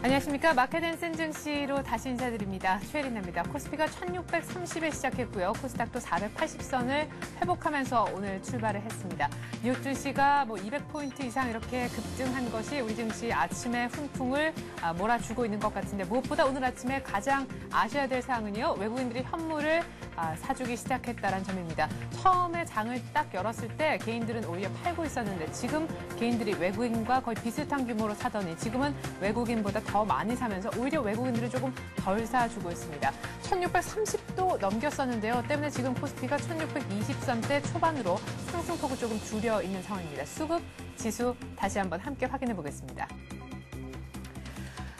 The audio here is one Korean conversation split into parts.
안녕하십니까. 마켓앤센 증시로 다시 인사드립니다. 최혜린입니다. 코스피가 1630에 시작했고요. 코스닥도 480선을 회복하면서 오늘 출발을 했습니다. 뉴욕 증시가 200포인트 이상 이렇게 급등한 것이 우리 증시 아침의 훈풍을 몰아주고 있는 것 같은데, 무엇보다 오늘 아침에 가장 아셔야 될 사항은요, 외국인들이 현물을 사주기 시작했다는 점입니다. 처음에 장을 딱 열었을 때 개인들은 오히려 팔고 있었는데, 지금 개인들이 외국인과 거의 비슷한 규모로 사더니 지금은 외국인보다 더 많이 사면서 오히려 외국인들이 조금 덜 사주고 있습니다. 1630도 넘겼었는데요. 때문에 지금 코스피가 1620선대 초반으로 상승폭을 조금 줄여 있는 상황입니다. 수급 지수 다시 한번 함께 확인해 보겠습니다.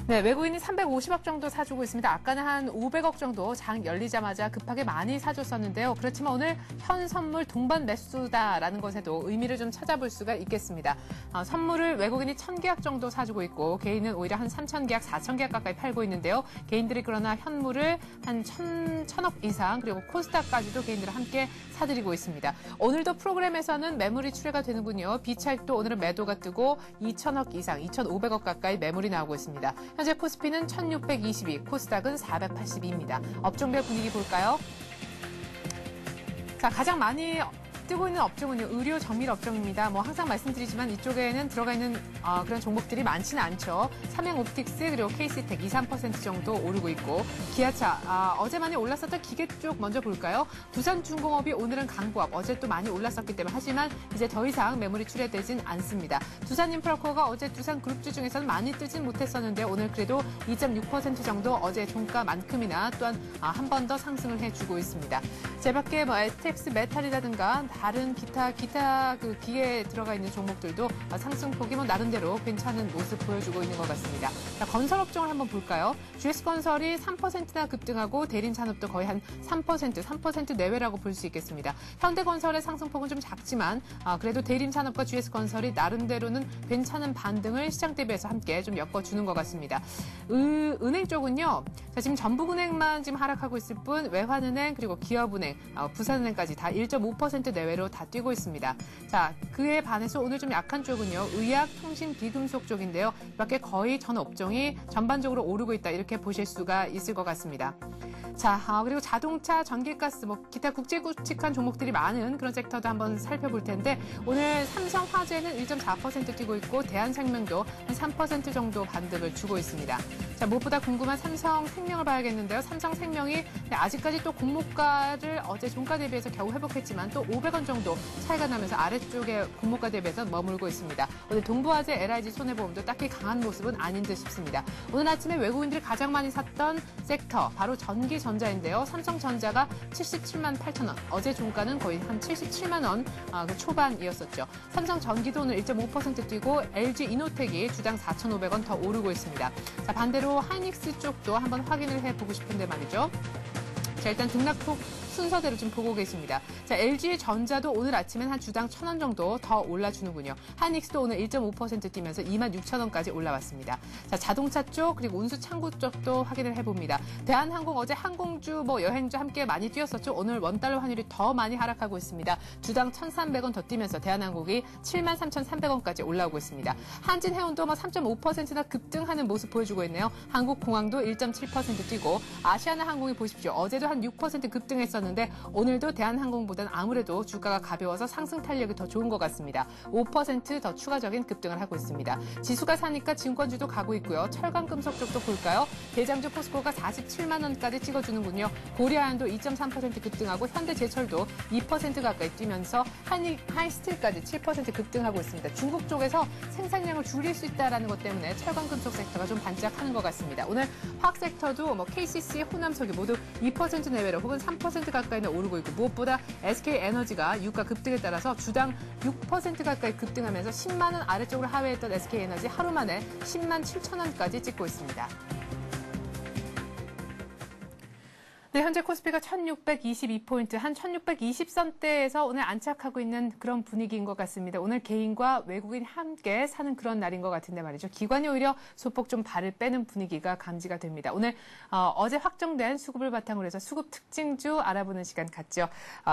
네, 외국인이 350억 정도 사주고 있습니다. 아까는 한 500억 정도 장 열리자마자 급하게 많이 사줬었는데요. 그렇지만 오늘 현 선물 동반 매수다라는 것에도 의미를 좀 찾아볼 수가 있겠습니다. 선물을 외국인이 1000계약 정도 사주고 있고, 개인은 오히려 한 3000계약, 4000계약 가까이 팔고 있는데요. 개인들이 그러나 현물을 한 1000억 이상, 그리고 코스닥까지도 개인들을 함께 사들이고 있습니다. 오늘도 프로그램에서는 매물이 출회가 되는군요. 비차익도 오늘은 매도가 뜨고 2000억 이상, 2500억 가까이 매물이 나오고 있습니다. 현재 코스피는 1622, 코스닥은 482입니다. 업종별 분위기 볼까요? 자, 가장 많이 뜨고 있는 업종은요, 의료 정밀 업종입니다. 항상 말씀드리지만 이쪽에는 들어가 있는 그런 종목들이 많지는 않죠. 삼양옵틱스 그리고 KC텍 2, 3% 정도 오르고 있고, 기아차 어제 많이 올랐었던 기계 쪽 먼저 볼까요? 두산중공업이 오늘은 강보합, 어제 또 많이 올랐었기 때문에, 하지만 이제 더 이상 매물이 출회되진 않습니다. 두산인프라코어가 어제 두산그룹주 중에서는 많이 뜨진 못했었는데 오늘 그래도 2.6% 정도 어제 종가만큼이나 또한 한 번 더 상승을 해주고 있습니다. 제 밖에 에텍스 메탈이라든가 다른 기타 그 기계에 들어가 있는 종목들도 상승폭이 나름대로 괜찮은 모습 보여주고 있는 것 같습니다. 자, 건설업종을 한번 볼까요? GS건설이 3%나 급등하고 대림산업도 거의 한 3% 내외라고 볼 수 있겠습니다. 현대건설의 상승폭은 좀 작지만 그래도 대림산업과 GS건설이 나름대로는 괜찮은 반등을 시장 대비해서 함께 좀 엮어주는 것 같습니다. 은행 쪽은요, 자, 지금 전북은행만 지금 하락하고 있을 뿐 외환은행 그리고 기업은행, 부산은행까지 다 1.5% 내외로 다 뛰고 있습니다. 자, 그에 반해서 오늘 좀 약한 쪽은요, 의약, 통신, 비금속 쪽인데요. 이 밖에 거의 전 업종이 전반적으로 오르고 있다, 이렇게 보실 수가 있을 것 같습니다. 자, 그리고 자동차, 전기가스, 기타 굵직굵직한 종목들이 많은 그런 섹터도 한번 살펴볼 텐데, 오늘 삼성화재는 1.4% 뛰고 있고, 대한생명도 한 3% 정도 반등을 주고 있습니다. 자, 무엇보다 궁금한 삼성생명을 봐야겠는데요. 삼성생명이 아직까지 또 공모가를 어제 종가 대비해서 겨우 회복했지만 또 500원 정도 차이가 나면서 아래쪽에 공모가 대비해서 머물고 있습니다. 오늘 동부화재, LIG, 손해보험도 딱히 강한 모습은 아닌 듯 싶습니다. 오늘 아침에 외국인들이 가장 많이 샀던 섹터, 바로 전기전자인데요. 삼성전자가 77만 8천 원, 어제 종가는 거의 한 77만 원 초반이었었죠. 삼성전기도 오늘 1.5% 뛰고, LG이노텍이 주당 4,500원 더 오르고 있습니다. 자, 반대로 하이닉스 쪽도 한번 확인을 해보고 싶은데 말이죠. 자, 일단 등락폭 순서대로 좀 보고 계십니다. 자, LG전자도 오늘 아침엔 한 주당 1,000원 정도 더 올라주는군요. 하이닉스도 오늘 1.5% 뛰면서 26,000원까지 올라왔습니다. 자, 자동차 쪽 그리고 운수 창구 쪽도 확인을 해봅니다. 대한항공 어제 항공주, 여행주 함께 많이 뛰었었죠. 오늘 원달러 환율이 더 많이 하락하고 있습니다. 주당 1,300원 더 뛰면서 대한항공이 73,300원까지 올라오고 있습니다. 한진해운도 3.5%나 급등하는 모습 보여주고 있네요. 한국공항도 1.7% 뛰고, 아시아나항공이 보십시오. 어제도 한 6% 급등했었는데 오늘도 대한항공보다는 아무래도 주가가 가벼워서 상승 탄력이 더 좋은 것 같습니다. 5% 더 추가적인 급등을 하고 있습니다. 지수가 사니까 증권주도 가고 있고요. 철강금속 쪽도 볼까요? 대장주 포스코가 47만 원까지 찍어주는군요. 고려아연도 2.3% 급등하고, 현대제철도 2% 가까이 뛰면서 하이스틸까지 7% 급등하고 있습니다. 중국 쪽에서 생산량을 줄일 수 있다는 것 때문에 철강금속 섹터가 좀 반짝하는 것 같습니다. 오늘 화학 섹터도 KCC, 호남석유 모두 2% 내외로 혹은 3% 가까이는 오르고 있고, 무엇보다 SK에너지가 유가 급등에 따라서 주당 6% 가까이 급등하면서 10만 원 아래쪽으로 하회했던 SK에너지 하루 만에 10만 7천 원까지 찍고 있습니다. 네, 현재 코스피가 1622포인트, 한 1620선대에서 오늘 안착하고 있는 그런 분위기인 것 같습니다. 오늘 개인과 외국인 함께 사는 그런 날인 것 같은데 말이죠. 기관이 오히려 소폭 좀 발을 빼는 분위기가 감지가 됩니다. 오늘 어제 확정된 수급을 바탕으로 해서 수급 특징주 알아보는 시간 갖죠.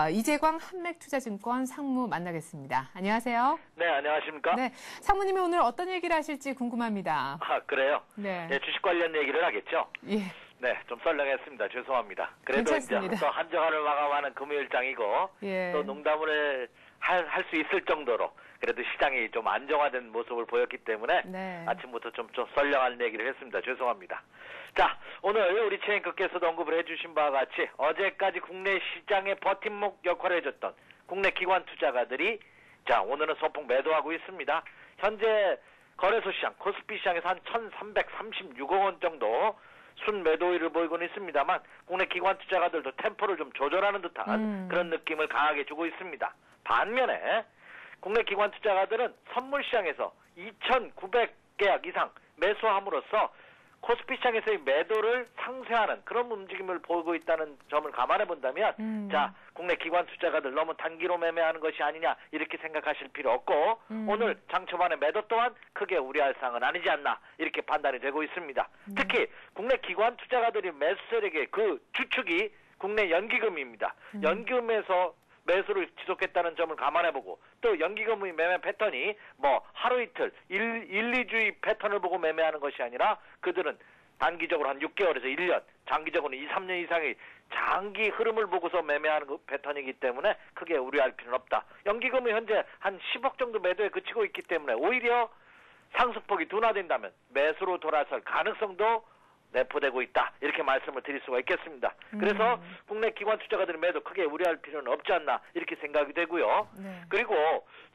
이재광 한맥투자증권 상무 만나겠습니다. 안녕하세요. 네, 안녕하십니까? 네, 상무님이 오늘 어떤 얘기를 하실지 궁금합니다. 아, 그래요? 네. 네, 주식 관련 얘기를 하겠죠? 예. 네, 좀 썰렁했습니다. 죄송합니다. 그래도 괜찮습니다. 이제 또 한정화를 마감하는 금요일장이고 예. 또 농담을 할 수 있을 정도로 그래도 시장이 좀 안정화된 모습을 보였기 때문에 네. 아침부터 좀 썰렁한 얘기를 했습니다. 죄송합니다. 자, 오늘 우리 최앵커께서도 언급을 해주신 바와 같이 어제까지 국내 시장의 버팀목 역할을 해줬던 국내 기관 투자가들이 자, 오늘은 소폭 매도하고 있습니다. 현재 거래소 시장, 코스피 시장에서 한 1,336억 원 정도 순매도율을 보이고는 있습니다만 국내 기관 투자가들도 템포를 좀 조절하는 듯한 그런 느낌을 강하게 주고 있습니다. 반면에 국내 기관 투자가들은 선물 시장에서 2,900계약 이상 매수함으로써 코스피 시장에서의 매도를 상쇄하는 그런 움직임을 보이고 있다는 점을 감안해 본다면 자, 국내 기관 투자가들 너무 단기로 매매하는 것이 아니냐 이렇게 생각하실 필요 없고 오늘 장 초반에 매도 또한 크게 우려할 사항은 아니지 않나 이렇게 판단이 되고 있습니다. 특히 국내 기관 투자가들이 매수 세력의 그 주축이 국내 연기금입니다. 연기금에서 매수를 지속했다는 점을 감안해보고 또 연기금의 매매 패턴이 뭐 하루 이틀 2주의 패턴을 보고 매매하는 것이 아니라 그들은 단기적으로 한 6개월에서 1년 장기적으로는 2, 3년 이상의 장기 흐름을 보고서 매매하는 그 패턴이기 때문에 크게 우려할 필요는 없다. 연기금이 현재 한 10억 정도 매도에 그치고 있기 때문에 오히려 상승폭이 둔화된다면 매수로 돌아설 가능성도 내포되고 있다. 이렇게 말씀을 드릴 수가 있겠습니다. 그래서 국내 기관 투자가들의 매도 크게 우려할 필요는 없지 않나 이렇게 생각이 되고요. 네. 그리고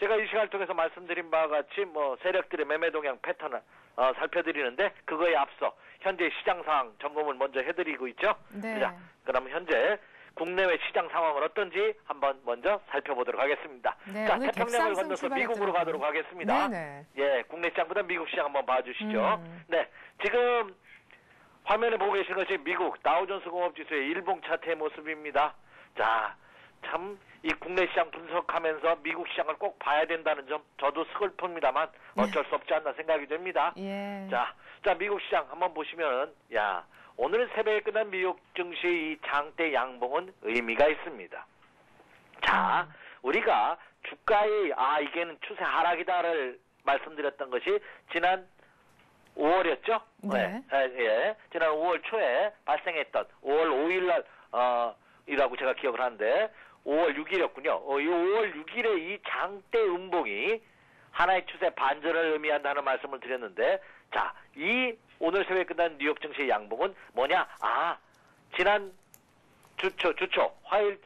제가 이 시간을 통해서 말씀드린 바와 같이 뭐 세력들의 매매 동향 패턴을 살펴드리는데 그거에 앞서 현재 시장 상황 점검을 먼저 해드리고 있죠. 네. 자, 그럼 현재 국내외 시장 상황은 어떤지 한번 먼저 살펴보도록 하겠습니다. 네, 자, 오늘 태평양을 건너서 객상승 미국으로 가도록 하겠습니다. 네네. 예, 국내 시장보다 미국 시장 한번 봐주시죠. 네, 지금 화면에 보고 계신 것이 미국 다우존스 공업지수의 일봉 차트의 모습입니다. 자, 참 이 국내 시장 분석하면서 미국 시장을 꼭 봐야 된다는 점 저도 스글픕니다만 어쩔 수 없지 않나 생각이 됩니다. 예. 자, 미국 시장 한번 보시면은 야, 오늘 새벽에 끝난 미국 증시 이 장대 양봉은 의미가 있습니다. 자, 우리가 주가의 이게는 추세 하락이다를 말씀드렸던 것이 지난 5월이었죠? 네. 예. 지난 5월 초에 발생했던 5월 5일 날 이라고 제가 기억을 하는데 5월 6일이었군요. 이 5월 6일에 이 장대 음봉이 하나의 추세 반전을 의미한다는 말씀을 드렸는데 자, 이 오늘 새벽에 끝난 뉴욕 증시의 양봉은 뭐냐? 지난 주초 화요일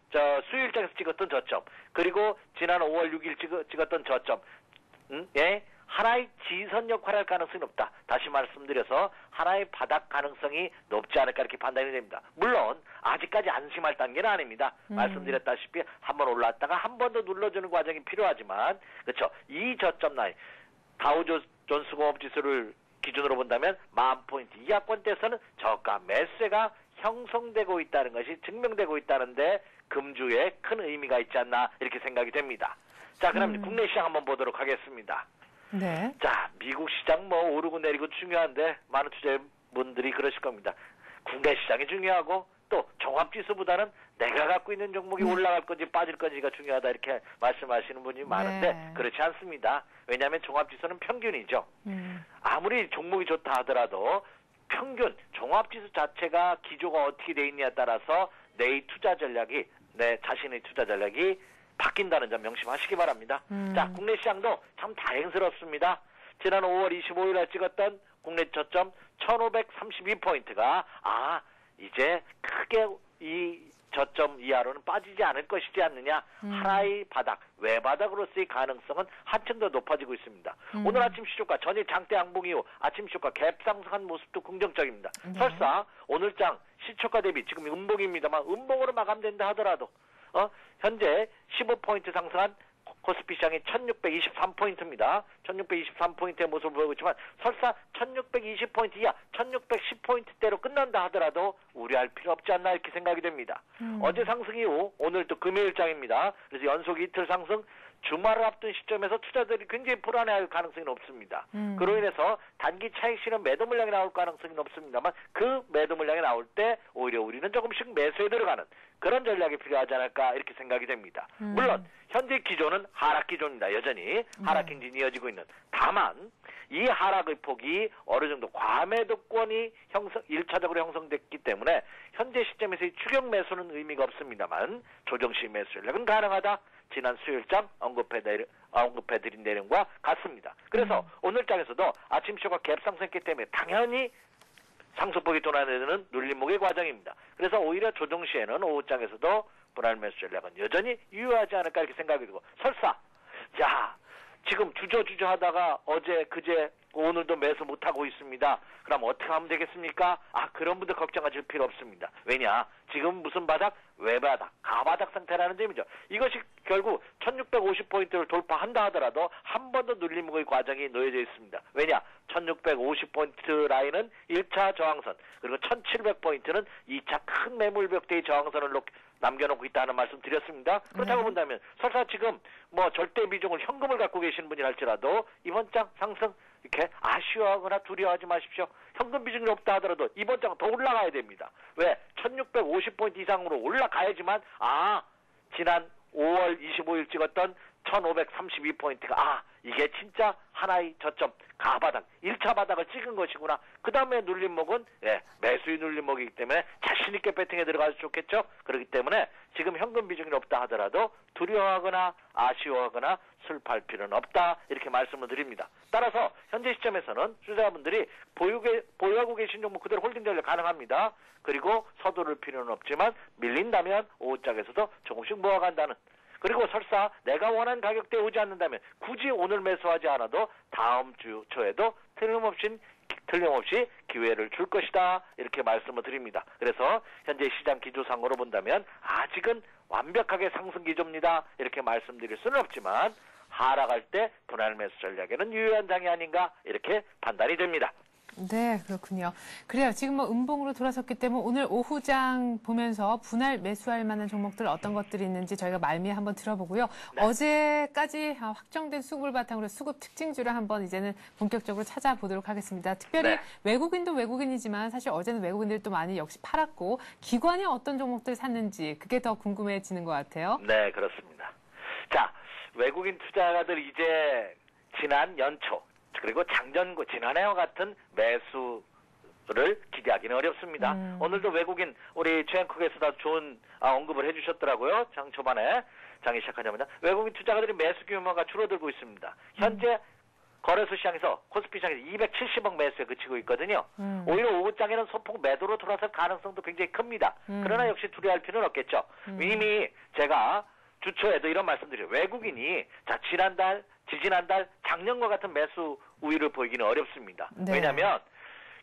수요일장에서 찍었던 저점 그리고 지난 5월 6일 찍었던 저점 예? 하나의 지선 역할을 할 가능성이 높다. 다시 말씀드려서 하나의 바닥 가능성이 높지 않을까 이렇게 판단이 됩니다. 물론 아직까지 안심할 단계는 아닙니다. 말씀드렸다시피 한번 올랐다가 한 번 더 눌러주는 과정이 필요하지만 그렇죠. 이 저점 라인 다우존스 공업지수를 기준으로 본다면 10,000포인트 이하권대에서는 저가 매수세가 형성되고 있다는 것이 증명되고 있다는데 금주에 큰 의미가 있지 않나 이렇게 생각이 됩니다. 자, 그럼 국내 시장 한번 보도록 하겠습니다. 네. 자, 미국 시장 뭐 오르고 내리고 중요한데 많은 투자분들이 그러실 겁니다. 국내 시장이 중요하고 또 종합지수보다는 내가 갖고 있는 종목이 올라갈 건지 빠질 건지가 중요하다 이렇게 말씀하시는 분이 많은데 네. 그렇지 않습니다. 왜냐하면 종합지수는 평균이죠. 아무리 종목이 좋다 하더라도 평균 종합지수 자체가 기조가 어떻게 돼 있냐에 따라서 내 자신의 투자 전략이 바뀐다는 점 명심하시기 바랍니다. 자, 국내 시장도 참 다행스럽습니다. 지난 5월 25일에 찍었던 국내 저점 1532포인트가 이제 크게 이 저점 이하로는 빠지지 않을 것이지 않느냐. 하나의 바닥, 외바닥으로서의 가능성은 한층 더 높아지고 있습니다. 오늘 아침 시초가 전일 장대 양봉 이후 아침 시초가 갭 상승한 모습도 긍정적입니다. 설사 오늘 장 시초가 대비 지금 음봉입니다만 음봉으로 마감된다 하더라도 현재 15포인트 상승한 코스피 시장이 1623포인트입니다. 1623포인트의 모습을 보이고 있지만 설사 1620포인트 이하 1610포인트대로 끝난다 하더라도 우려할 필요 없지 않나 이렇게 생각이 됩니다. 어제 상승 이후 오늘 또 금요일장입니다. 그래서 연속 이틀 상승, 주말을 앞둔 시점에서 투자들이 굉장히 불안해할 가능성이 높습니다. 그로 인해서 단기 차익 실현 매도 물량이 나올 가능성이 높습니다만 그 매도 물량이 나올 때 오히려 우리는 조금씩 매수에 들어가는 그런 전략이 필요하지 않을까 이렇게 생각이 됩니다. 물론 현재 기조는 하락 기조입니다. 여전히 하락 행진이 이어지고 있는. 다만 이 하락의 폭이 어느 정도 과매도권이 1차적으로 형성됐기 때문에 현재 시점에서의 추격 매수는 의미가 없습니다만 조정시 매수 전략은 가능하다. 지난 수요일장 언급해드린 내용과 같습니다. 그래서 오늘장에서도 아침 쇼가 갭 상승했기 때문에 당연히 상승폭이 도나내는 눌림목의 과정입니다. 그래서 오히려 조정 시에는 오후장에서도 분할 매수 전략은 여전히 유효하지 않을까 이렇게 생각이 들고 설사 지금 주저 하다가 어제 그제 오늘도 매수 못하고 있습니다. 그럼 어떻게 하면 되겠습니까? 그런 분들 걱정하실 필요 없습니다. 왜냐? 지금 무슨 바닥? 외바닥, 가바닥 상태라는 점이죠. 이것이 결국 1650포인트를 돌파한다 하더라도 한 번 더 눌림목의 과정이 놓여져 있습니다. 왜냐? 1650포인트 라인은 1차 저항선, 그리고 1700포인트는 2차 큰 매물벽대의 저항선을 남겨놓고 있다는 말씀 드렸습니다. 그렇다고 본다면 설사 지금 절대 비중을 현금을 갖고 계시는 분이 할지라도 이번 장 상승 이렇게 아쉬워하거나 두려워하지 마십시오. 현금 비중이 없다 하더라도 이번 장 더 올라가야 됩니다. 왜? 1650포인트 이상으로 올라가야지만 지난 5월 25일 찍었던 1532포인트가 이게 진짜 하나의 저점 가바닥 1차 바닥을 찍은 것이구나. 그 다음에 눌림목은 매수의 눌림목이기 때문에 자신 있게 배팅에 들어가서 좋겠죠. 그렇기 때문에 지금 현금 비중이 없다 하더라도 두려워하거나 아쉬워하거나 슬퍼할 필요는 없다 이렇게 말씀을 드립니다. 따라서 현재 시점에서는 투자자분들이 보유하고 계신 종목 그대로 홀딩 전략 가능합니다. 그리고 서두를 필요는 없지만 밀린다면 오후장에서도 조금씩 모아간다는, 그리고 설사 내가 원하는 가격대에 오지 않는다면 굳이 오늘 매수하지 않아도 다음 주 초에도 틀림없이 기회를 줄 것이다 이렇게 말씀을 드립니다. 그래서 현재 시장 기조상으로 본다면 아직은 완벽하게 상승 기조입니다 이렇게 말씀드릴 수는 없지만 하락할 때 분할 매수 전략에는 유효한 장이 아닌가 이렇게 판단이 됩니다. 네, 그렇군요. 그래요. 지금 음봉으로 돌아섰기 때문에 오늘 오후장 보면서 분할 매수할 만한 종목들 어떤 것들이 있는지 저희가 말미에 한번 들어보고요. 네. 어제까지 확정된 수급을 바탕으로 수급 특징주를 한번 이제는 본격적으로 찾아보도록 하겠습니다. 특별히 외국인도 외국인이지만 사실 어제는 외국인들도 많이 역시 팔았고 기관이 어떤 종목들 샀는지 그게 더 궁금해지는 것 같아요. 네, 그렇습니다. 자, 외국인 투자가들 이제 지난 연초 그리고 장전고 지난해와 같은 매수를 기대하기는 어렵습니다. 오늘도 외국인 우리 최영국에서도 좋은 언급을 해주셨더라고요. 장 초반에 장이 시작하자마자 외국인 투자가들이 매수 규모가 줄어들고 있습니다. 현재 거래소 시장에서 코스피 시장에서 270억 매수에 그치고 있거든요. 오히려 오후장에는 소폭 매도로 돌아설 가능성도 굉장히 큽니다. 그러나 역시 두려워할 필요는 없겠죠. 이미 제가 주초에도 이런 말씀드려요. 외국인이 지지난달 작년과 같은 매수 우위를 보이기는 어렵습니다. 네. 왜냐하면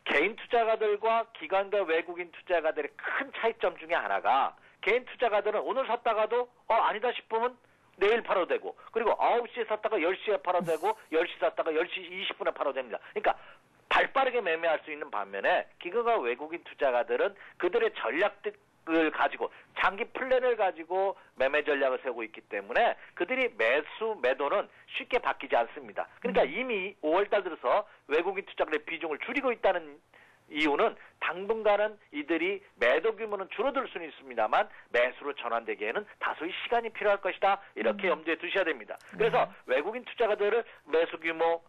개인 투자가들과 기관과 외국인 투자가들의 큰 차이점 중에 하나가 개인 투자가들은 오늘 샀다가도 아니다 싶으면 내일 팔아도 되고 그리고 9시에 샀다가 10시에 팔아도 되고 10시 샀다가 10시 20분에 팔아도 됩니다. 그러니까 발빠르게 매매할 수 있는 반면에 기관과 외국인 투자가들은 그들의 전략을 가지고 장기 플랜을 가지고 매매 전략을 세우고 있기 때문에 그들이 매도는 쉽게 바뀌지 않습니다. 그러니까 이미 5월달 들어서 외국인 투자가들의 비중을 줄이고 있다는 이유는 당분간은 이들이 매도 규모는 줄어들 수는 있습니다만 매수로 전환되기에는 다소의 시간이 필요할 것이다. 이렇게 염두에 두셔야 됩니다. 그래서 외국인 투자가들을 매수 규모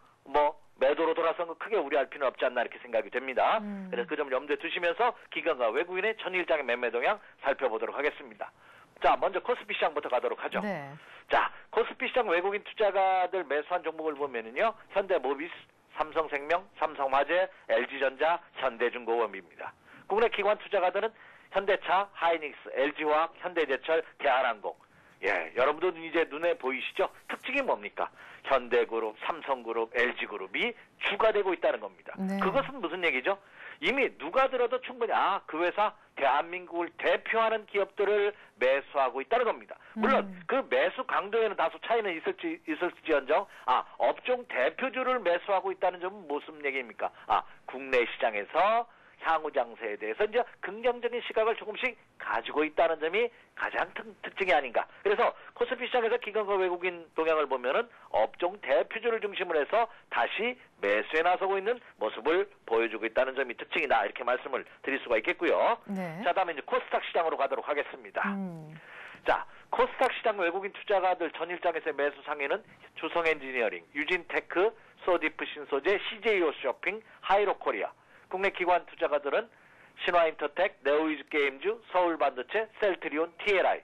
매도로 돌아선 거 크게 우려할 필요는 없지 않나 이렇게 생각이 됩니다. 그래서 그 점을 염두에 두시면서 기관과 외국인의 전일장의 매매 동향 살펴보도록 하겠습니다. 자, 먼저 코스피 시장부터 가도록 하죠. 네. 자, 코스피 시장 외국인 투자가들 매수한 종목을 보면은요, 현대모비스, 삼성생명, 삼성화재, LG전자, 현대중공업입니다. 국내 기관 투자가들은 현대차, 하이닉스, LG화학, 현대제철, 대한항공. 여러분도 이제 눈에 보이시죠? 특징이 뭡니까? 현대그룹, 삼성그룹, LG그룹이 주가 되고 있다는 겁니다. 네. 그것은 무슨 얘기죠? 이미 누가 들어도 충분히 그 회사 대한민국을 대표하는 기업들을 매수하고 있다는 겁니다. 물론 그 매수 강도에는 다소 차이는 있을지언정 업종 대표주를 매수하고 있다는 점은 무슨 얘기입니까? 국내 시장에서 향후 장세에 대해서 이제 긍정적인 시각을 조금씩 가지고 있다는 점이 가장 특징이 아닌가. 그래서 코스피 시장에서 기관과 외국인 동향을 보면은 업종 대표주를 중심으로 해서 다시 매수에 나서고 있는 모습을 보여주고 있다는 점이 특징이다. 이렇게 말씀을 드릴 수가 있겠고요. 네. 자, 다음에 이제 코스닥 시장으로 가도록 하겠습니다. 자, 코스닥 시장 외국인 투자가들 전일장에서의 매수 상위는 주성엔지니어링, 유진테크, 소디프 신소재, CJO 쇼핑, 하이로코리아. 국내 기관 투자가들은 신화인터텍, 네오이즈게임즈, 서울반도체, 셀트리온, TLI.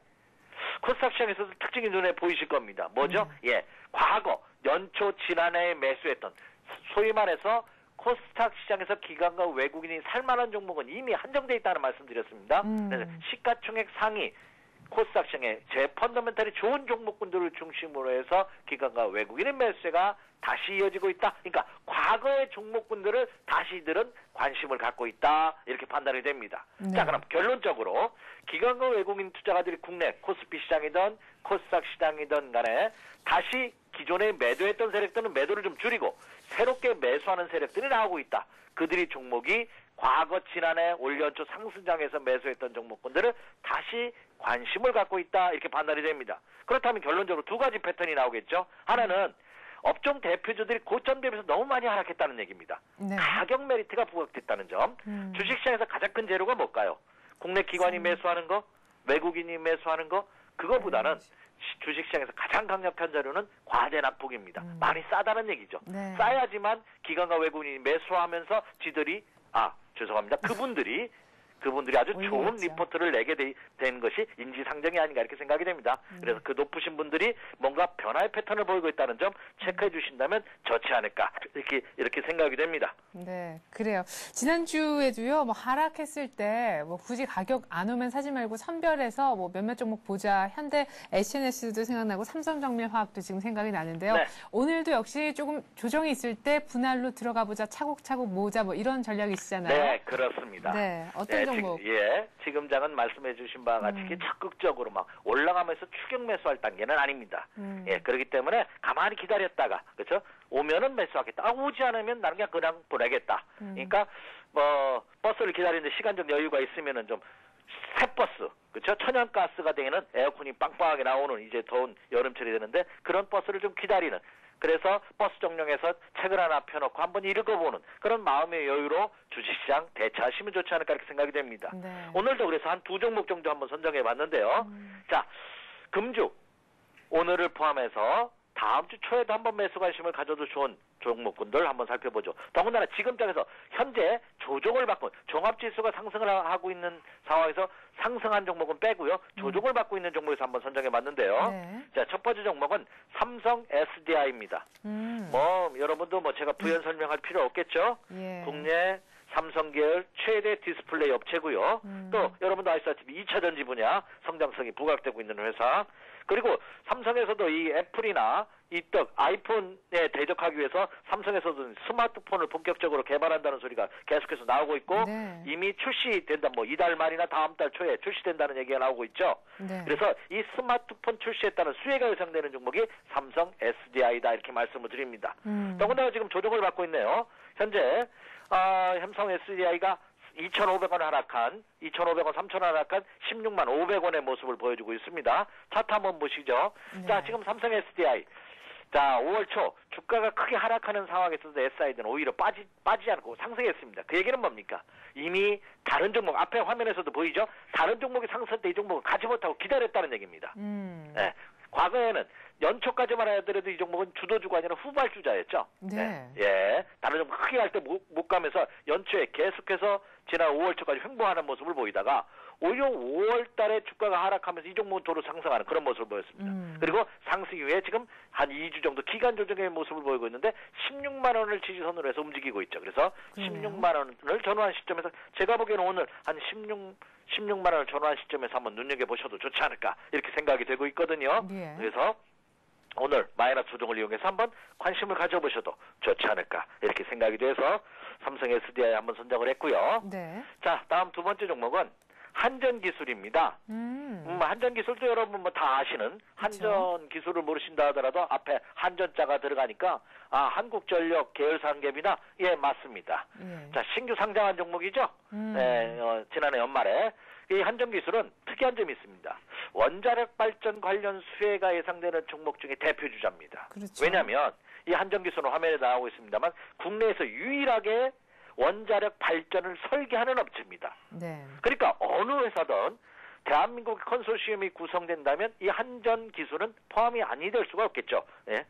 코스닥 시장에서도 특징이 눈에 보이실 겁니다. 뭐죠? 과거 연초 지난해에 매수했던 소위 말해서 코스닥 시장에서 기관과 외국인이 살만한 종목은 이미 한정되어 있다는 말씀드렸습니다. 그래서 시가총액 상위 코스닥 시장에 제 펀더멘털이 좋은 종목군들을 중심으로 해서 기관과 외국인의 매수세가 다시 이어지고 있다. 그러니까 과거의 종목군들을 다시들은 관심을 갖고 있다. 이렇게 판단이 됩니다. 네. 자, 그럼 결론적으로 기관과 외국인 투자가들이 국내 코스피 시장이든 코스닥 시장이든 간에 다시 기존에 매도했던 세력들은 매도를 좀 줄이고 새롭게 매수하는 세력들이 나오고 있다. 그들이 종목이 과거 지난해 올 연초 상승장에서 매수했던 종목군들을 다시 관심을 갖고 있다. 이렇게 판단이 됩니다. 그렇다면 결론적으로 두 가지 패턴이 나오겠죠. 하나는 업종 대표주들이 고점 대비해서 너무 많이 하락했다는 얘기입니다. 네. 가격 메리트가 부각됐다는 점. 주식시장에서 가장 큰 재료가 뭘까요? 국내 기관이 매수하는 거, 외국인이 매수하는 거, 그거보다는 주식시장에서 가장 강력한 자료는 과대 낙폭입니다. 많이 싸다는 얘기죠. 네. 싸야지만 기관과 외국인이 매수하면서 지들이 죄송합니다. 그분들이 아주 좋은 올리겠죠. 리포트를 내게 된 것이 인지상정이 아닌가 이렇게 생각이 됩니다. 그래서 그 높으신 분들이 뭔가 변화의 패턴을 보이고 있다는 점 체크해 주신다면 좋지 않을까 이렇게 생각이 됩니다. 네, 그래요. 지난주에도요, 하락했을 때, 굳이 가격 안 오면 사지 말고 선별해서 몇몇 종목 보자. 현대 SNS도 생각나고 삼성정밀화학도 지금 생각이 나는데요. 네. 오늘도 역시 조금 조정이 있을 때 분할로 들어가 보자. 차곡차곡 모으자. 이런 전략이 있잖아요. 네, 그렇습니다. 네, 어떤 종목? 지금 장은 말씀해 주신 바와 같이 적극적으로 막 올라가면서 추격 매수할 단계는 아닙니다. 그렇기 때문에 가만히 기다렸다가, 그렇죠? 오면은 매수하겠다. 오지 않으면 나는 그냥 보내겠다. 그러니까 버스를 기다리는데 시간적 여유가 있으면은 좀 새 버스, 그렇죠? 천연가스가 되는 에어컨이 빵빵하게 나오는 이제 더운 여름철이 되는데 그런 버스를 좀 기다리는. 그래서 버스 정류장에서 책을 하나 펴놓고 한번 읽어보는 그런 마음의 여유로 주식시장 대처하시면 좋지 않을까 이렇게 생각이 됩니다. 네. 오늘도 그래서 한 두 종목 정도 한번 선정해 봤는데요. 자, 금주 오늘을 포함해서 다음 주 초에도 한번 매수 관심을 가져도 좋은 종목군들 한번 살펴보죠. 더군다나 지금장에서 현재 조정을 받고 종합지수가 상승을 하고 있는 상황에서 상승한 종목은 빼고요. 조정을 받고 있는 종목에서 한번 선정해 봤는데요. 네. 자, 첫 번째 종목은 삼성 SDI입니다. 여러분도 제가 부연 설명할 필요 없겠죠? 예. 국내 삼성 계열 최대 디스플레이 업체고요. 또 여러분도 아시다시피 2차 전지 분야 성장성이 부각되고 있는 회사. 그리고 삼성에서도 이 애플이나 이 아이폰에 대적하기 위해서 삼성에서도 스마트폰을 본격적으로 개발한다는 소리가 계속해서 나오고 있고 네. 이미 출시된다. 이달 말이나 다음 달 초에 출시된다는 얘기가 나오고 있죠. 네. 그래서 이 스마트폰 출시에 따른 수혜가 예상되는 종목이 삼성 SDI다 이렇게 말씀을 드립니다. 더군다나 지금 조정을 받고 있네요. 현재 삼성 SDI가 2,500원 하락한 2,500원, 3,000원 하락한 16만 500원의 모습을 보여주고 있습니다. 차트 한번 보시죠. 네. 자, 지금 삼성 SDI. 자, 5월 초 주가가 크게 하락하는 상황에서도 SID는 오히려 빠지지 않고 상승했습니다. 그 얘기는 뭡니까? 이미 다른 종목, 앞에 화면에서도 보이죠? 다른 종목이 상승할 때 이 종목을 가지 못하고 기다렸다는 얘기입니다. 네. 과거에는 연초까지만 하더라도 이 종목은 주도주가 아니라 후발주자였죠. 네. 예. 다른 종목 크게 할 때 못 가면서 연초에 계속해서 지난 5월 초까지 횡보하는 모습을 보이다가 오히려 5월 달에 주가가 하락하면서 이 종목은 도로 상승하는 그런 모습을 보였습니다. 그리고 상승 이후에 지금 한 2주 정도 기간 조정의 모습을 보이고 있는데 16만 원을 지지선으로 해서 움직이고 있죠. 그래서 16만 원을 전후한 시점에서 제가 보기에는 오늘 한 16만 원을 전후한 시점에서 한번 눈여겨보셔도 좋지 않을까 이렇게 생각이 되고 있거든요. 예. 그래서 오늘 마이너스 조정을 이용해서 한번 관심을 가져보셔도 좋지 않을까 이렇게 생각이 돼서 삼성 SDI 한번 선정을 했고요. 네. 자, 다음 두 번째 종목은 한전기술입니다. 한전기술도 여러분 뭐 다 아시는 한전기술을 모르신다 하더라도 앞에 한전자가 들어가니까 한국전력 계열사기업이나 예 맞습니다. 예. 자, 신규 상장한 종목이죠. 네, 지난해 연말에 이 한전기술은 특이한 점이 있습니다. 원자력 발전 관련 수혜가 예상되는 종목 중에 대표 주자입니다. 그렇죠. 왜냐하면 이 한전기술은 화면에 나오고 있습니다만 국내에서 유일하게 원자력 발전을 설계하는 업체입니다. 네. 그러니까 어느 회사든 대한민국 컨소시엄이 구성된다면 이 한전기술은 포함이 아니 될 수가 없겠죠. 예.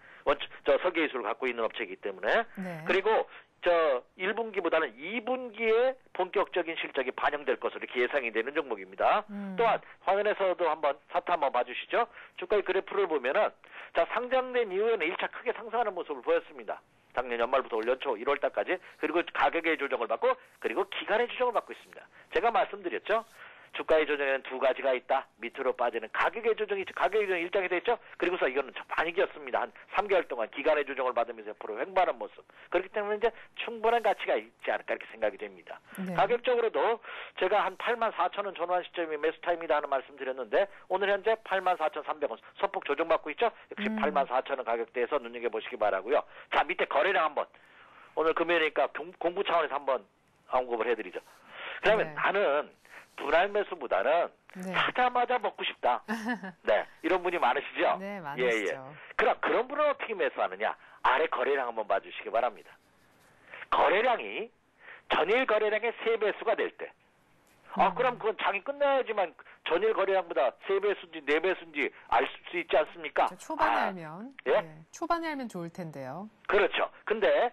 저 설계 기술을 갖고 있는 업체이기 때문에. 네. 그리고 저 1분기보다는 2분기에 본격적인 실적이 반영될 것으로 이렇게 예상이 되는 종목입니다. 또한 화면에서도 한번 차트 한번 봐주시죠. 주가의 그래프를 보면은 자 상장된 이후에는 1차 크게 상승하는 모습을 보였습니다. 작년 연말부터 올 연초 1월 달까지 그리고 가격의 조정을 받고 그리고 기간의 조정을 받고 있습니다. 제가 말씀드렸죠. 주가의 조정에는 두 가지가 있다. 밑으로 빠지는 가격의 조정이 가격의 조정이 일정이 돼 있죠. 그리고서 이거는 반익이었습니다. 한 3개월 동안 기간의 조정을 받으면서 옆으로 횡보하는 모습. 그렇기 때문에 이제 충분한 가치가 있지 않을까 이렇게 생각이 됩니다. 네. 가격적으로도 제가 한 84,000원 전환 시점이 매수 타임이다 하는 말씀 드렸는데 오늘 현재 84,300원 소폭 조정받고 있죠. 역시 84,000원 가격대에서 눈여겨보시기 바라고요. 자, 밑에 거래량 한번 오늘 금요일이니까 공부 차원에서 한번 언급을 해드리죠. 그러면 네. 나는 분할 매수보다는 네. 사자마자 먹고 싶다. 네, 이런 분이 많으시죠? 네, 많으시죠. 그런 분은 어떻게 매수하느냐? 아래 거래량 한번 봐주시기 바랍니다. 거래량이 전일 거래량의 3배수가 될 때. 그럼 그건 장이 끝나야지만 전일 거래량보다 3배수인지 4배수인지 알 수 있지 않습니까? 초반에 알면. 예? 네. 초반에 알면 좋을 텐데요. 그렇죠. 근데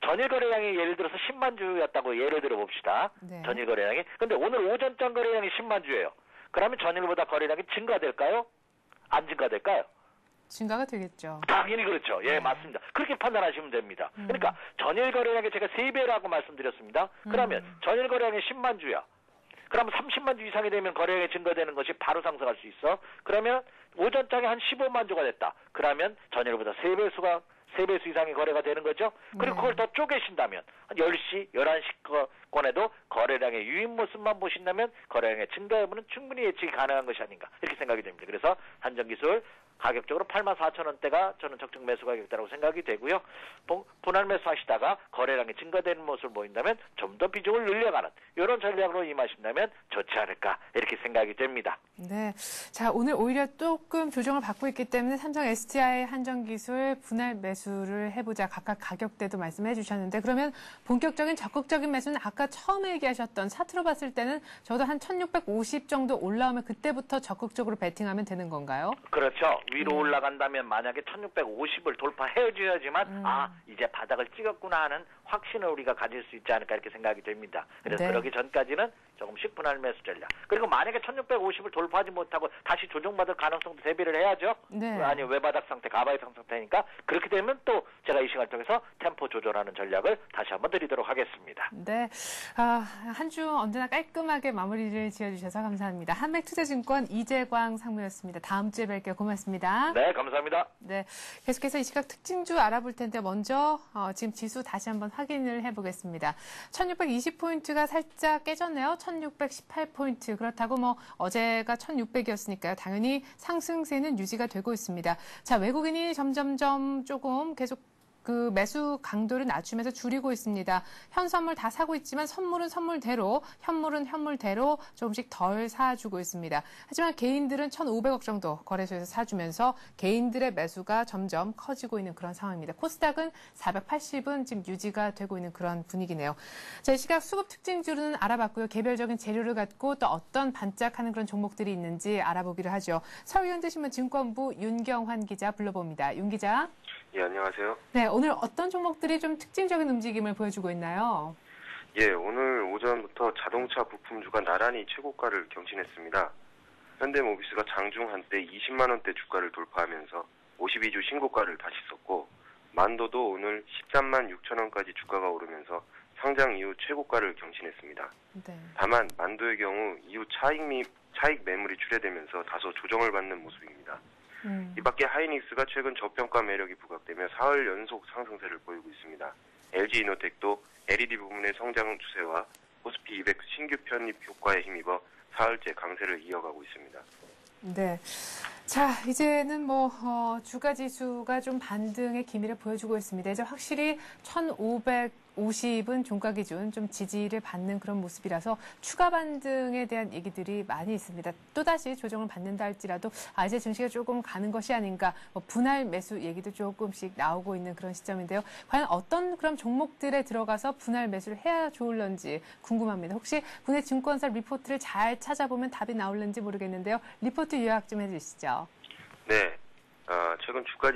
전일 거래량이 예를 들어서 10만 주였다고 예를 들어 봅시다. 네. 전일 거래량이. 근데 오늘 오전장 거래량이 10만 주예요. 그러면 전일보다 거래량이 증가될까요? 안 증가될까요? 증가가 되겠죠. 당연히 그렇죠. 예, 네. 맞습니다. 그렇게 판단하시면 됩니다. 그러니까 전일 거래량이 제가 3배라고 말씀드렸습니다. 그러면 전일 거래량이 10만 주야. 그러면 30만 주 이상이 되면 거래량이 증가되는 것이 바로 상승할 수 있어. 그러면 오전장에 한 15만 주가 됐다. 그러면 전일보다 3배수 이상의 거래가 되는 거죠. 그리고 네. 그걸 더 쪼개신다면 한 10시, 11시권에도 거래량의 유입 모습만 보신다면 거래량의 증가 여부는 충분히 예측이 가능한 것이 아닌가 이렇게 생각이 됩니다. 그래서 한전기술 가격적으로 84,000원대가 저는 적정 매수 가격대라고 생각이 되고요. 분할 매수하시다가 거래량이 증가되는 모습을 보인다면 좀 더 비중을 늘려가는 이런 전략으로 임하신다면 좋지 않을까 이렇게 생각이 됩니다. 네. 자, 오늘 오히려 조금 조정을 받고 있기 때문에 삼성 SDI 한전기술 분할 매수를 해보자. 각각 가격대도 말씀해 주셨는데 그러면 본격적인 적극적인 매수는 아까 처음에 얘기하셨던 차트로 봤을 때는 저도 한 1650 정도 올라오면 그때부터 적극적으로 베팅하면 되는 건가요? 그렇죠. 위로 올라간다면 만약에 1650을 돌파해줘야지만 이제 바닥을 찍었구나 하는 확신을 우리가 가질 수 있지 않을까 이렇게 생각이 됩니다. 그래서 네. 그러기 전까지는 조금씩 분할 매수 전략. 그리고 만약에 1650을 돌파하지 못하고 다시 조정받을 가능성도 대비를 해야죠. 네. 아니면 외바닥 상태, 가바이상 상태니까 그렇게 되면 또 제가 이 시간을 통해서 템포 조절하는 전략을 다시 한번 드리도록 하겠습니다. 네. 한 주 언제나 깔끔하게 마무리를 지어주셔서 감사합니다. 한맥투자증권 이재광 상무였습니다. 다음 주에 뵐게요. 고맙습니다. 네, 감사합니다. 네. 계속해서 이 시각 특징주 알아볼 텐데 먼저 지금 지수 다시 한번 확인을 해보겠습니다. 1620포인트가 살짝 깨졌네요. 1618포인트. 그렇다고 어제가 1600이었으니까요. 당연히 상승세는 유지가 되고 있습니다. 자, 외국인이 점점점 조금 계속 그 매수 강도를 낮추면서 줄이고 있습니다. 현선물 다 사고 있지만 선물은 선물대로, 현물은 현물대로 조금씩 덜 사주고 있습니다. 하지만 개인들은 1,500억 정도 거래소에서 사주면서 개인들의 매수가 점점 커지고 있는 그런 상황입니다. 코스닥은 480은 지금 유지가 되고 있는 그런 분위기네요. 자, 이 시각 수급 특징주는 알아봤고요. 개별적인 재료를 갖고 또 어떤 반짝하는 그런 종목들이 있는지 알아보기로 하죠. 서울현대신문 증권부 윤경환 기자 불러봅니다. 윤 기자. 예, 안녕하세요. 네, 오늘 어떤 종목들이 좀 특징적인 움직임을 보여주고 있나요? 예, 오늘 오전부터 자동차 부품주가 나란히 최고가를 경신했습니다. 현대모비스가 장중 한때 20만 원대 주가를 돌파하면서 52주 신고가를 다시 썼고 만도도 오늘 13만 6천 원까지 주가가 오르면서 상장 이후 최고가를 경신했습니다. 네. 다만 만도의 경우 이후 차익 매물이 출회되면서 다소 조정을 받는 모습입니다. 이 밖에 하이닉스가 최근 저평가 매력이 부각되며 4월 연속 상승세를 보이고 있습니다. LG이노텍도 LED 부문의 성장 추세와 코스피 200 신규 편입 효과에 힘입어 사흘째 강세를 이어가고 있습니다. 네. 자, 이제는 주가 지수가 좀 반등의 기미를 보여주고 있습니다. 이제 확실히 1,550은 종가 기준 좀 지지를 받는 그런 모습이라서 추가 반등에 대한 얘기들이 많이 있습니다. 또다시 조정을 받는다 할지라도 이제 증시가 조금 가는 것이 아닌가, 분할 매수 얘기도 조금씩 나오고 있는 그런 시점인데요. 과연 어떤 그런 종목들에 들어가서 분할 매수를 해야 좋을런지 궁금합니다. 혹시 국내 증권사 리포트를 잘 찾아보면 답이 나올는지 모르겠는데요. 리포트 요약 좀 해주시죠. 네. 최근 주가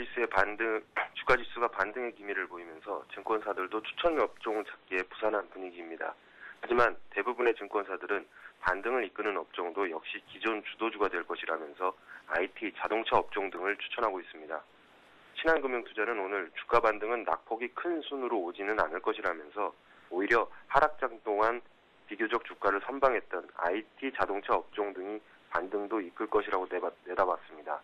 지수가 반등의 기미를 보이면서 증권사들도 추천 업종을 찾기에 부산한 분위기입니다. 하지만 대부분의 증권사들은 반등을 이끄는 업종도 역시 기존 주도주가 될 것이라면서 IT, 자동차 업종 등을 추천하고 있습니다. 신한금융투자는 오늘 주가 반등은 낙폭이 큰 순으로 오지는 않을 것이라면서 오히려 하락장 동안 비교적 주가를 선방했던 IT, 자동차 업종 등이 반등도 이끌 것이라고 내다봤습니다.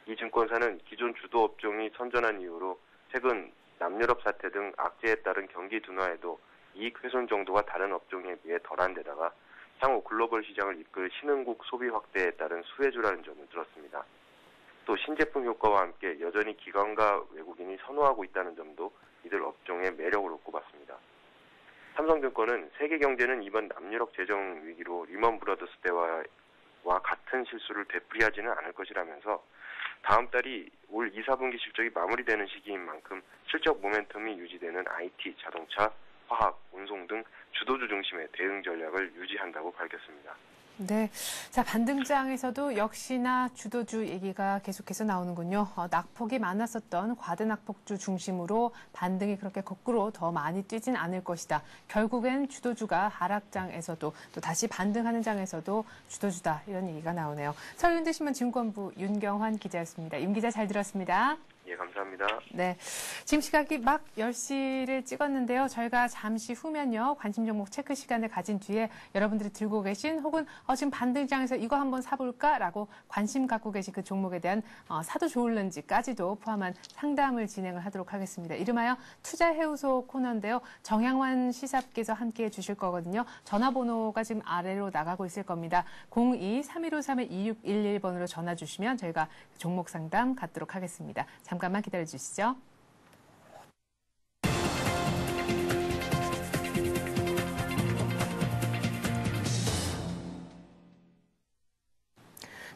이 증권사는 기존 주도 업종이 선전한 이유로 최근 남유럽 사태 등 악재에 따른 경기 둔화에도 이익 훼손 정도가 다른 업종에 비해 덜한 데다가 향후 글로벌 시장을 이끌 신흥국 소비 확대에 따른 수혜주라는 점을 들었습니다. 또 신제품 효과와 함께 여전히 기관과 외국인이 선호하고 있다는 점도 이들 업종의 매력으로 꼽았습니다. 삼성증권은 세계 경제는 이번 남유럽 재정 위기로 리먼 브러더스 때와 같은 실수를 되풀이하지는 않을 것이라면서 다음 달이 올 2, 4분기 실적이 마무리되는 시기인 만큼 실적 모멘텀이 유지되는 IT, 자동차, 화학, 운송 등 주도주 중심의 대응 전략을 유지한다고 밝혔습니다. 네. 자, 반등장에서도 역시나 주도주 얘기가 계속해서 나오는군요. 낙폭이 많았었던 과대낙폭주 중심으로 반등이 그렇게 거꾸로 더 많이 뛰진 않을 것이다. 결국엔 주도주가 하락장에서도 또 다시 반등하는 장에서도 주도주다. 이런 얘기가 나오네요. 서울현대신문 증권부 윤경환 기자였습니다. 윤 기자 잘 들었습니다. 예, 감사합니다. 네. 지금 시각이 막 10시를 찍었는데요. 저희가 잠시 후면요. 관심 종목 체크 시간을 가진 뒤에 여러분들이 들고 계신 혹은 지금 반등장에서 이거 한번 사볼까라고 관심 갖고 계신 그 종목에 대한 사도 좋을는지까지도 포함한 상담을 진행을 하도록 하겠습니다. 이름하여 투자해우소 코너인데요. 정향환 시사께서 함께해 주실 거거든요. 전화번호가 지금 아래로 나가고 있을 겁니다. 02-3153-2611번으로 전화 주시면 저희가 종목 상담 갖도록 하겠습니다. 잠깐만 기다려 주시죠.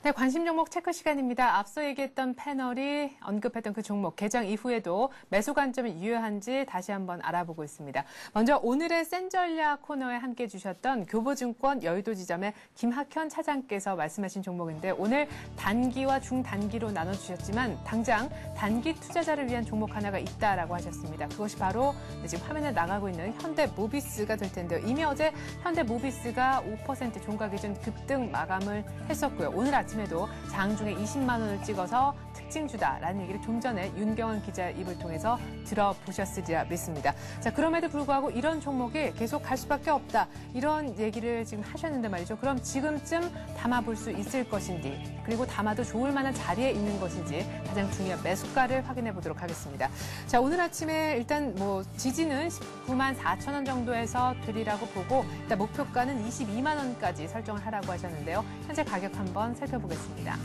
네, 관심 종목 체크 시간입니다. 앞서 얘기했던 패널이 언급했던 그 종목 개장 이후에도 매수 관점이 유효한지 다시 한번 알아보고 있습니다. 먼저 오늘의 센 전략 코너에 함께해 주셨던 교보증권 여의도지점의 김학현 차장께서 말씀하신 종목인데 오늘 단기와 중단기로 나눠주셨지만 당장 단기 투자자를 위한 종목 하나가 있다라고 하셨습니다. 그것이 바로 지금 화면에 나가고 있는 현대모비스가 될 텐데요. 이미 어제 현대모비스가 5% 종가 기준 급등 마감을 했었고요. 오늘 아침에도 장중에 20만 원을 찍어서 특징주다라는 얘기를 좀 전에 윤경환 기자 입을 통해서 들어보셨으리라 믿습니다. 자, 그럼에도 불구하고 이런 종목이 계속 갈 수밖에 없다. 이런 얘기를 지금 하셨는데 말이죠. 그럼 지금쯤 담아볼 수 있을 것인지 그리고 담아도 좋을 만한 자리에 있는 것인지 가장 중요한 매수가를 확인해 보도록 하겠습니다. 자, 오늘 아침에 일단 지지는 19만 4천 원 정도에서 되리라고 보고 일단 목표가는 22만 원까지 설정을 하라고 하셨는데요. 현재 가격 한번 살펴보겠습니다.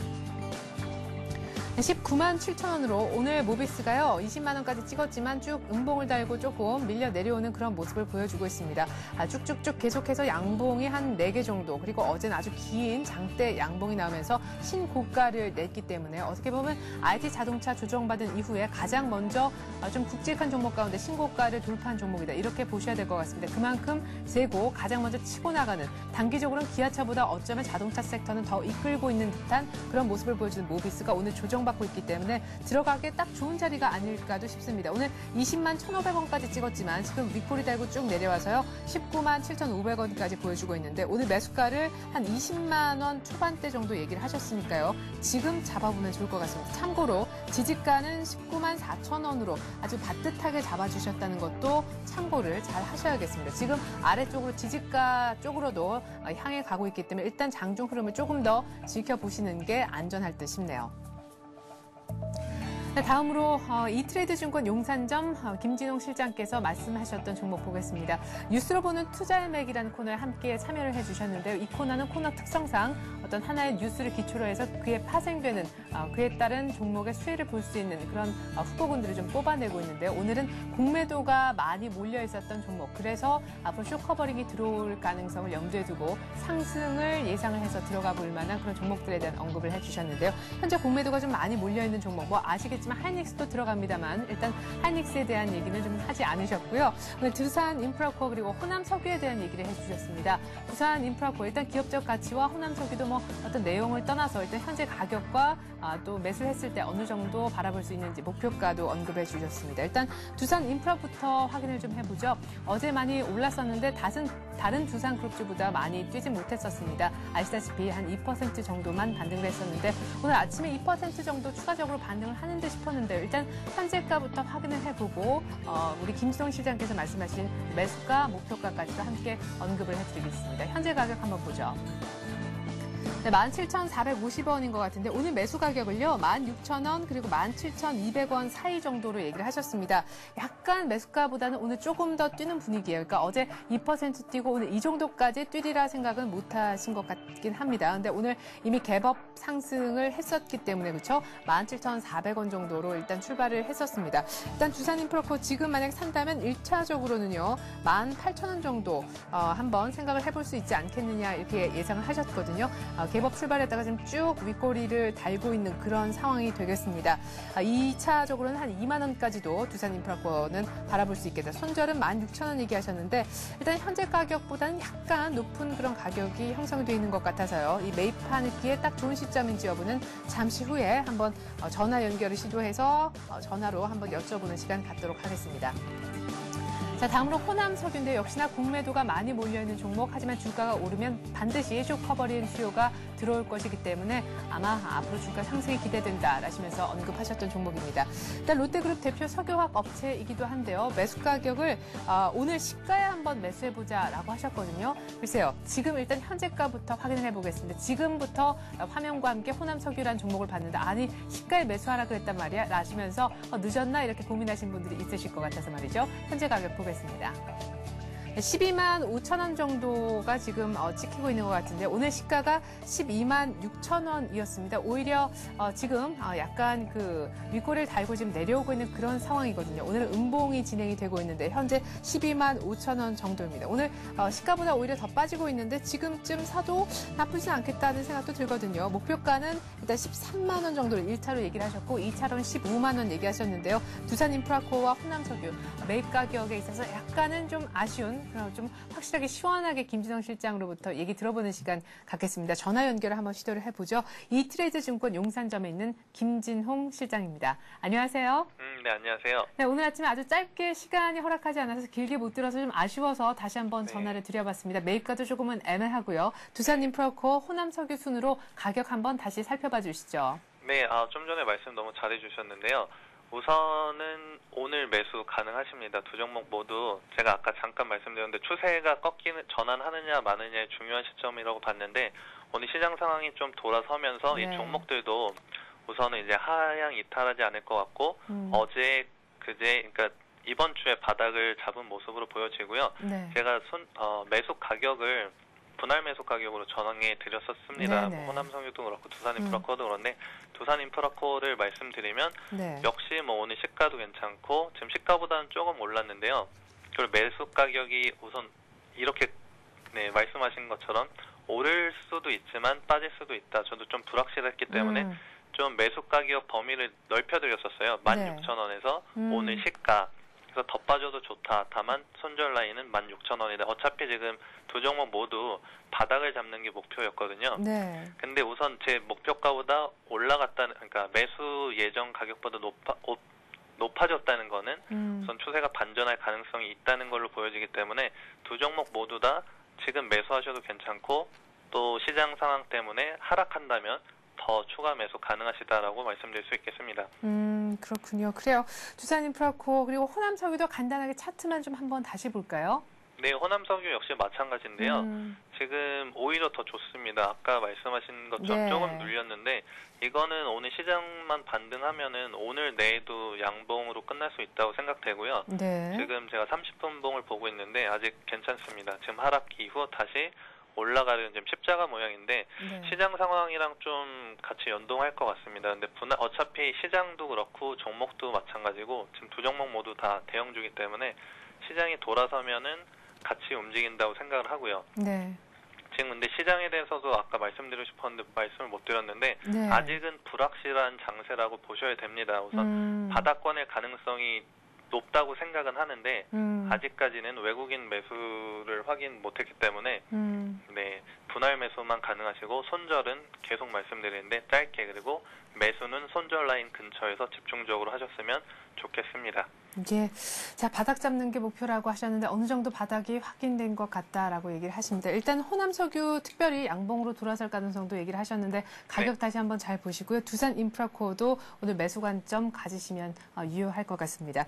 19만 7천 원으로 오늘 모비스가요 20만 원까지 찍었지만 쭉 음봉을 달고 조금 밀려 내려오는 그런 모습을 보여주고 있습니다. 쭉쭉쭉 계속해서 양봉이 한 4개 정도 그리고 어제는 아주 긴 장대 양봉이 나오면서 신고가를 냈기 때문에 어떻게 보면 IT 자동차 조정받은 이후에 가장 먼저 좀 굵직한 종목 가운데 신고가를 돌파한 종목이다. 이렇게 보셔야 될 것 같습니다. 그만큼 세고 가장 먼저 치고 나가는 단기적으로는 기아차보다 어쩌면 자동차 섹터는 더 이끌고 있는 듯한 그런 모습을 보여주는 모비스가 오늘 조정받고 있기 때문에 들어가기에 딱 좋은 자리가 아닐까도 싶습니다. 오늘 20만 1,500원까지 찍었지만 지금 윗골이 달고 쭉 내려와서요. 19만 7,500원까지 보여주고 있는데 오늘 매수가를 한 20만 원 초반대 정도 얘기를 하셨으니까요. 지금 잡아보면 좋을 것 같습니다. 참고로 지지가는 19만 4천 원으로 아주 바듯하게 잡아주셨다는 것도 참고를 잘 하셔야겠습니다. 지금 아래쪽으로 지지가 쪽으로도 향해 가고 있기 때문에 일단 장중 흐름을 조금 더 지켜보시는 게 안전할 듯 싶네요. 네, 다음으로 이트레이드 증권 용산점 김진홍 실장께서 말씀하셨던 종목 보겠습니다. 뉴스로 보는 투자의 맥이라는 코너에 함께 참여를 해주셨는데요. 이 코너는 코너 특성상 어떤 하나의 뉴스를 기초로 해서 그에 파생되는 그에 따른 종목의 수혜를 볼 수 있는 그런 후보군들을 좀 뽑아내고 있는데요. 오늘은 공매도가 많이 몰려 있었던 종목, 그래서 앞으로 쇼커버링이 들어올 가능성을 염두에 두고 상승을 예상을 해서 들어가 볼 만한 그런 종목들에 대한 언급을 해주셨는데요. 현재 공매도가 좀 많이 몰려 있는 종목, 뭐 아시겠지만 하이닉스도 들어갑니다만 일단 하이닉스에 대한 얘기는 좀 하지 않으셨고요. 오늘 두산인프라코어 그리고 호남석유에 대한 얘기를 해주셨습니다. 두산인프라코어 일단 기업적 가치와 호남석유도 뭐 어떤 내용을 떠나서 일단 현재 가격과 또 매수를 했을 때 어느 정도 바라볼 수 있는지 목표가도 언급해 주셨습니다. 일단 두산인프라부터 확인을 좀 해보죠. 어제 많이 올랐었는데 다른 두산그룹주보다 많이 뛰지 못했었습니다. 아시다시피 한 2% 정도만 반등을 했었는데 오늘 아침에 2% 정도 추가적으로 반등을 하는 듯 싶었는데요. 일단 현재가부터 확인을 해보고 우리 김진홍 실장께서 말씀하신 매수가, 목표가까지도 함께 언급을 해드리겠습니다. 현재 가격 한번 보죠. 네, 17,450원인 것 같은데 오늘 매수 가격을요 16,000원 그리고 17,200원 사이 정도로 얘기를 하셨습니다. 약간 매수가보다는 오늘 조금 더 뛰는 분위기예요. 그러니까 어제 2% 뛰고 오늘 이 정도까지 뛰리라 생각은 못하신 것 같긴 합니다. 근데 오늘 이미 갭업 상승을 했었기 때문에 그렇죠? 17,400원 정도로 일단 출발을 했었습니다. 일단 두산인프라코어 지금 만약 산다면 1차적으로는요 18,000원 정도 한번 생각을 해볼 수 있지 않겠느냐 이렇게 예상을 하셨거든요. 갭업 출발했다가 지금 쭉 윗꼬리를 달고 있는 그런 상황이 되겠습니다. 2차적으로는 한 2만 원까지도 두산인프라코어는 바라볼 수 있겠다. 손절은 16,000원 얘기하셨는데 일단 현재 가격보다는 약간 높은 그런 가격이 형성되어 있는 것 같아서요. 이 매입하기에 딱 좋은 시점인지 여부는 잠시 후에 한번 전화 연결을 시도해서 전화로 한번 여쭤보는 시간 갖도록 하겠습니다. 자, 다음으로 호남석유인데 역시나 공매도가 많이 몰려있는 종목, 하지만 주가가 오르면 반드시 쇼커버링 수요가 들어올 것이기 때문에 아마 앞으로 주가 상승이 기대된다라시면서 언급하셨던 종목입니다. 일단 롯데그룹 대표 석유화학 업체이기도 한데요. 매수 가격을 오늘 시가에 한번 매수해보자라고 하셨거든요. 글쎄요, 지금 일단 현재가부터 확인을 해보겠습니다. 지금부터 화면과 함께 호남석유라는 종목을 봤는데 아니 시가에 매수하라 그랬단 말이야 라시면서 늦었나 이렇게 고민하신 분들이 있으실 것 같아서 말이죠. 현재 가격 보겠습니다. 12만 5천 원 정도가 지금 찍히고 있는 것 같은데 오늘 시가가 12만 6천 원이었습니다. 오히려 지금 약간 그 윗꼬리를 달고 지금 내려오고 있는 그런 상황이거든요. 오늘은 음봉이 진행이 되고 있는데 현재 12만 5천 원 정도입니다. 오늘 시가보다 오히려 더 빠지고 있는데 지금쯤 사도 나쁘진 않겠다는 생각도 들거든요. 목표가는 일단 13만 원 정도를 1차로 얘기를 하셨고 2차로는 15만 원 얘기하셨는데요. 두산인프라코어와 호남석유 매입 가격에 있어서 약간은 좀 아쉬운 그럼 좀 확실하게 시원하게 김진홍 실장으로부터 얘기 들어보는 시간 갖겠습니다. 전화 연결을 한번 시도를 해보죠. 이트레이드 증권 용산점에 있는 김진홍 실장입니다. 안녕하세요. 네, 안녕하세요. 네, 오늘 아침에 아주 짧게 시간이 허락하지 않아서 길게 못 들어서 좀 아쉬워서 다시 한번 전화를 드려봤습니다. 매입가도 조금은 애매하고요. 두산인프라코어 호남석유 순으로 가격 한번 다시 살펴봐 주시죠. 네, 좀 전에 말씀 너무 잘해주셨는데요. 우선은 오늘 매수 가능하십니다. 두 종목 모두 제가 아까 잠깐 말씀드렸는데 추세가 꺾이는 전환하느냐 마느냐의 중요한 시점이라고 봤는데 오늘 시장 상황이 좀 돌아서면서 이 종목들도 우선은 이제 하향 이탈하지 않을 것 같고 어제 그제 그러니까 이번 주에 바닥을 잡은 모습으로 보여지고요. 제가 매수 가격을 분할 매수 가격으로 전환해 드렸었습니다. 호남석유도 그렇고 두산인프라코어도 그런데 두산인프라코어를 말씀드리면 역시 뭐 오늘 시가도 괜찮고 지금 시가보다는 조금 올랐는데요. 그리고 매수 가격이 우선 이렇게 말씀하신 것처럼 오를 수도 있지만 빠질 수도 있다. 저도 좀 불확실했기 때문에 좀 매수 가격 범위를 넓혀드렸었어요. 16,000원에서 오늘 시가. 그래서 더 빠져도 좋다. 다만 손절 라인은 16,000원이다. 어차피 지금 두 종목 모두 바닥을 잡는 게 목표였거든요. 근데 우선 제 목표가보다 올라갔다는, 그러니까 매수 예정 가격보다 높아졌다는 거는 우선 추세가 반전할 가능성이 있다는 걸로 보여지기 때문에 두 종목 모두 다 지금 매수하셔도 괜찮고 또 시장 상황 때문에 하락한다면 더 추가 매수 가능하시다라고 말씀드릴 수 있겠습니다. 그렇군요. 그래요. 두산인프라코어 그리고 호남석유도 간단하게 차트만 좀 한번 다시 볼까요? 네, 호남석유 역시 마찬가지인데요. 지금 오히려 더 좋습니다. 아까 말씀하신 것처럼 네. 조금 눌렸는데 이거는 오늘 시장만 반등하면은 오늘 내에도 양봉으로 끝날 수 있다고 생각되고요. 네. 지금 제가 30분 봉을 보고 있는데 아직 괜찮습니다. 지금 하락 이후 다시 올라가는 좀 십자가 모양인데 네. 시장 상황이랑 좀 같이 연동할 것 같습니다. 근데 어차피 시장도 그렇고 종목도 마찬가지고 지금 두 종목 모두 다 대형주기 때문에 시장이 돌아서면은 같이 움직인다고 생각을 하고요. 네. 지금 근데 시장에 대해서도 아까 말씀드리고 싶었는데 말씀을 못 드렸는데 네. 아직은 불확실한 장세라고 보셔야 됩니다. 우선 바닥권의 가능성이 높다고 생각은 하는데 아직까지는 외국인 매수를 확인 못했기 때문에 네, 분할 매수만 가능하시고 손절은 계속 말씀드리는데 짧게 그리고 매수는 손절 라인 근처에서 집중적으로 하셨으면 좋겠습니다. 예. 자, 바닥 잡는 게 목표라고 하셨는데 어느 정도 바닥이 확인된 것 같다라고 얘기를 하십니다. 일단 호남석유 특별히 양봉으로 돌아설 가능성도 얘기를 하셨는데 가격 네. 다시 한번 잘 보시고요. 두산인프라코어도 오늘 매수 관점 가지시면 유효할 것 같습니다.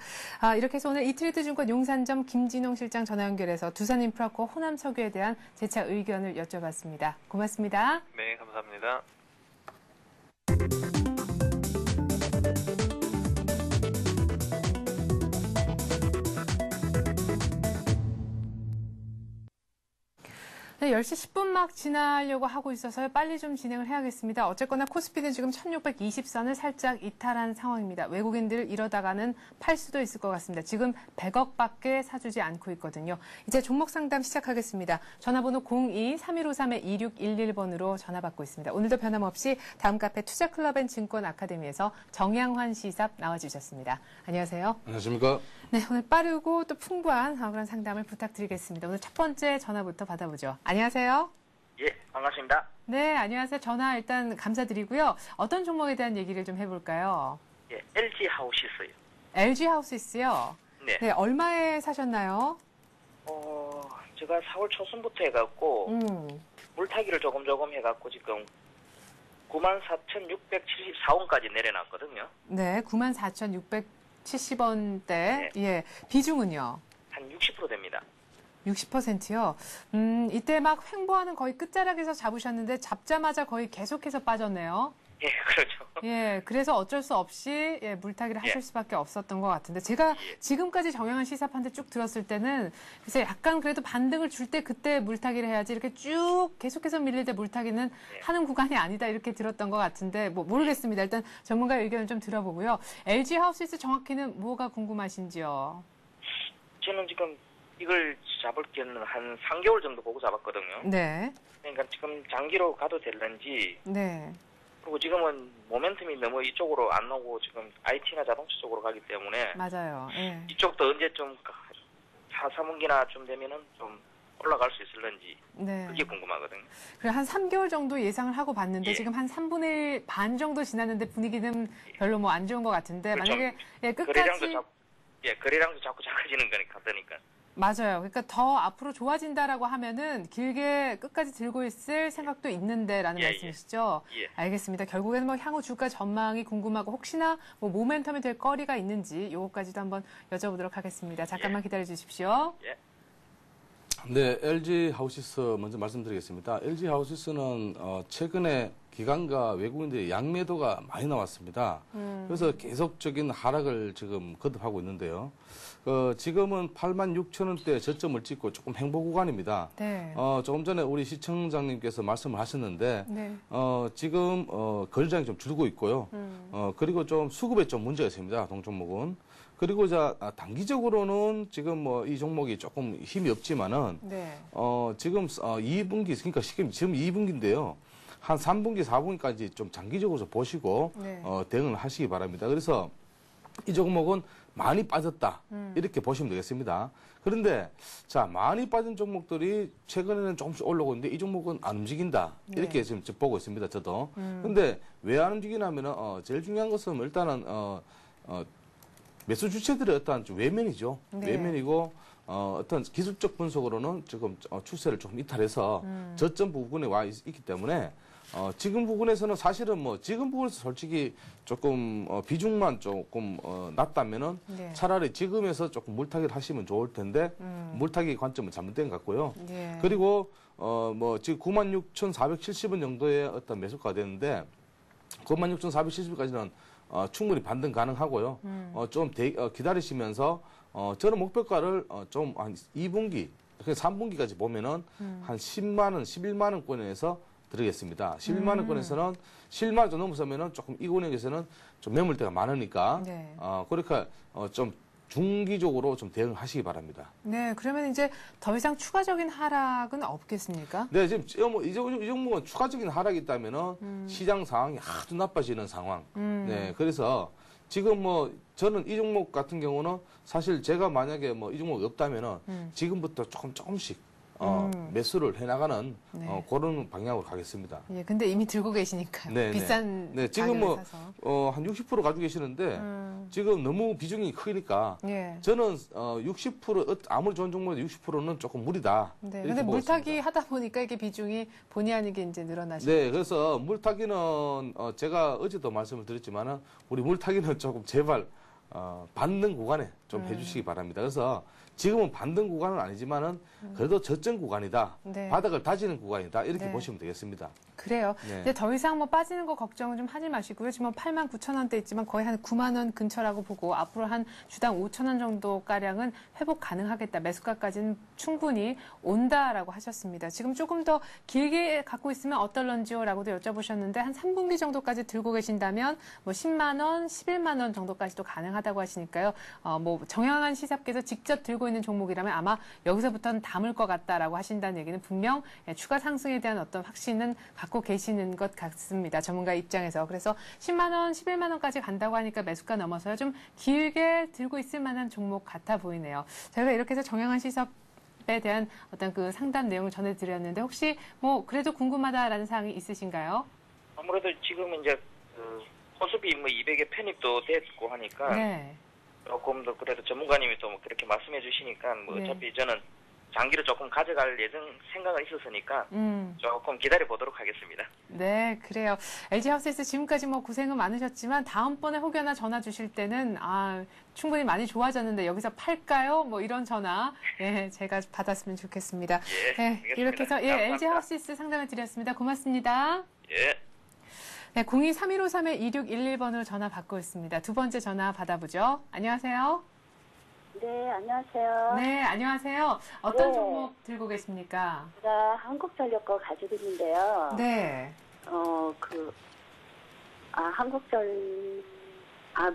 이렇게 해서 오늘 이트레이드 증권 용산점 김진홍 실장 전화 연결해서 두산인프라코어 호남석유에 대한 재차 의견을 여쭤봤습니다. 고맙습니다. 네, 감사합니다. 네, 10시 10분 막 지나려고 하고 있어서 빨리 좀 진행을 해야겠습니다. 어쨌거나 코스피는 지금 1620선을 살짝 이탈한 상황입니다. 외국인들 이러다가는 팔 수도 있을 것 같습니다. 지금 100억밖에 사주지 않고 있거든요. 이제 종목 상담 시작하겠습니다. 전화번호 02-3153-2611번으로 전화 받고 있습니다. 오늘도 변함없이 다음 카페 투자클럽 앤 증권 아카데미에서 정양환 시삽 나와주셨습니다. 안녕하세요. 안녕하십니까? 네, 오늘 빠르고 또 풍부한 그런 상담을 부탁드리겠습니다. 오늘 첫 번째 전화부터 받아보죠. 안녕하세요. 예, 반갑습니다. 네, 안녕하세요. 전화 일단 감사드리고요. 어떤 종목에 대한 얘기를 좀 해볼까요? 예, LG 하우시스요. LG 하우시스요. 네. 네, 얼마에 사셨나요? 제가 4월 초순부터 해갖고 물타기를 조금 해갖고 지금 94,674원까지 내려놨거든요. 네, 94,670원대. 네. 예, 비중은요? 한 60% 됩니다. 60%요. 이때 막 횡보하는 거의 끝자락에서 잡으셨는데 잡자마자 거의 계속해서 빠졌네요. 예, 그렇죠. 예, 그래서 어쩔 수 없이 물타기를 하실 수밖에 없었던 것 같은데 제가 지금까지 정양한 시사판대 쭉 들었을 때는 그래서 약간 그래도 반등을 줄 때 그때 물타기를 해야지 이렇게 쭉 계속해서 밀릴 때 물타기는 하는 구간이 아니다 이렇게 들었던 것 같은데 뭐 모르겠습니다. 일단 전문가의 의견을 좀 들어보고요. LG 하우스에서 정확히는 뭐가 궁금하신지요? 저는 지금 이걸 잡을 때는 한 3개월 정도 보고 잡았거든요. 네. 그러니까 지금 장기로 가도 될런지 네. 그리고 지금은 모멘텀이 너무 이쪽으로 안 나오고 지금 IT나 자동차 쪽으로 가기 때문에 맞아요. 예. 이쪽도 언제 좀 4분기나 좀 되면은 좀 올라갈 수 있을런지 네. 그게 궁금하거든요. 그래 한 3개월 정도 예상을 하고 봤는데 예. 지금 한 3분의 1 반 정도 지났는데 분위기는 별로 뭐 안 좋은 것 같은데 그렇죠. 만약에 끝까지 거래량도 자꾸 작아지는 거니까 같으니까. 맞아요. 그러니까 더 앞으로 좋아진다라고 하면은 길게 끝까지 들고 있을 생각도 있는데라는 말씀이시죠? 예. 알겠습니다. 결국에는 뭐 향후 주가 전망이 궁금하고 혹시나 뭐 모멘텀이 될 거리가 있는지 요거까지도 한번 여쭤보도록 하겠습니다. 잠깐만 기다려 주십시오. 예. 네, LG 하우시스 먼저 말씀드리겠습니다. LG 하우시스는 최근에 기관과 외국인들의 양매도가 많이 나왔습니다. 그래서 계속적인 하락을 지금 거듭하고 있는데요. 지금은 86,000원대 저점을 찍고 조금 횡보 구간입니다. 네. 조금 전에 우리 시청장님께서 말씀을 하셨는데, 네. 지금 거래량이 좀 줄고 있고요. 그리고 좀 수급에 좀 문제가 있습니다. 동종목은. 그리고 단기적으로는 지금 뭐 이 종목이 조금 힘이 없지만은, 네. 지금 2분기, 그러니까 지금 2분기인데요. 한 3분기, 4분기까지 좀 장기적으로 보시고, 네. 대응을 하시기 바랍니다. 그래서 이 종목은 많이 빠졌다. 이렇게 보시면 되겠습니다. 그런데, 많이 빠진 종목들이 최근에는 조금씩 올라오고 있는데 이 종목은 안 움직인다. 이렇게 지금 보고 있습니다. 저도. 근데 왜 안 움직이냐면은, 제일 중요한 것은 일단은, 매수 주체들의 어떤 외면이죠. 네. 외면이고, 어떤 기술적 분석으로는 지금 추세를 조금 이탈해서 저점 부분에 와 있기 때문에 지금 부분에서는 사실은 뭐 지금 부분에서 솔직히 조금 비중만 조금 낮다면은 네. 차라리 지금에서 조금 물타기를 하시면 좋을 텐데 물타기 관점은 잘못된 것 같고요. 예. 그리고 뭐 지금 96,470원 정도의 어떤 매수가 되는데 96,470원까지는 충분히 반등 가능하고요. 좀 기다리시면서 저는 목표가를 좀 한 2분기, 3분기까지 보면은 한 10만 원, 11만 원권에서 드리겠습니다. 11만 원권에서는 11만 원 정도 넘어서면은 조금 이 구역에서는 좀 매물대가 많으니까 네. 그러니까 좀 중기적으로 좀 대응하시기 바랍니다. 네, 그러면 이제 더 이상 추가적인 하락은 없겠습니까? 네, 지금 이 종목은 추가적인 하락이 있다면은 시장 상황이 하도 나빠지는 상황. 네, 그래서 지금 뭐 저는 이 종목 같은 경우는 사실 제가 만약에 뭐 이 종목이 없다면은 지금부터 조금씩 매수를 해나가는 네. 그런 방향으로 가겠습니다. 예, 근데 이미 들고 계시니까요. 네, 비싼 네, 지금 뭐 사서. 한 60% 가지고 계시는데 지금 너무 비중이 크니까 예. 저는 60% 아무리 좋은 종목도 60%는 조금 무리다. 네, 이렇게 근데 보고 물타기 있습니다. 하다 보니까 이게 비중이 본의 아니게 이제 늘어나시죠. 네, 그래서 물타기는 제가 어제도 말씀을 드렸지만은 우리 물타기는 조금 제발 반등 구간에 좀 해주시기 바랍니다. 그래서 지금은 반등 구간은 아니지만은 그래도 저점 구간이다. 네. 바닥을 다지는 구간이다. 이렇게 네. 보시면 되겠습니다. 그래요. 네. 근데 더 이상 뭐 빠지는 거 걱정은 좀 하지 마시고요. 지금 89,000원대 있지만 거의 한 9만 원 근처라고 보고 앞으로 한 주당 5,000원 정도 가량은 회복 가능하겠다. 매수가까지는 충분히 온다라고 하셨습니다. 지금 조금 더 길게 갖고 있으면 어떨런지요라고도 여쭤보셨는데 한 3분기 정도까지 들고 계신다면 뭐 10만 원, 11만 원 정도까지도 가능하다고 하시니까요. 뭐 정영한 시사께서 직접 들고 있는 종목이라면 아마 여기서부터는 담을 것 같다라고 하신다는 얘기는 분명 추가 상승에 대한 어떤 확신은 갖고 계시는 것 같습니다. 전문가 입장에서. 그래서 10만 원, 11만 원까지 간다고 하니까 매수가 넘어서야 좀 길게 들고 있을 만한 종목 같아 보이네요. 저희가 이렇게 해서 정영한 시사에 대한 어떤 그 상담 내용을 전해드렸는데 혹시 뭐 그래도 궁금하다라는 사항이 있으신가요? 아무래도 지금 이제 호수비 뭐 200에 편입도 됐고 하니까 네. 조금 더 그래도 전문가님이 또 뭐 그렇게 말씀해 주시니까 뭐 네. 어차피 저는 장기로 조금 가져갈 생각은 있었으니까 조금 기다려 보도록 하겠습니다. 네, 그래요. LG하우스에서 지금까지 뭐 고생은 많으셨지만 다음번에 혹여나 전화 주실 때는 충분히 많이 좋아졌는데 여기서 팔까요? 뭐 이런 전화 제가 받았으면 좋겠습니다. 예, 네, 알겠습니다. 이렇게 해서 감사합니다. LG하우스 상담을 드렸습니다. 고맙습니다. 예. 네, 02-3153-2611번으로 전화 받고 있습니다. 두 번째 전화 받아보죠. 안녕하세요. 네, 안녕하세요. 네, 안녕하세요. 어떤 네. 종목 들고 계십니까? 제가 한국전력 거 가지고 있는데요. 네.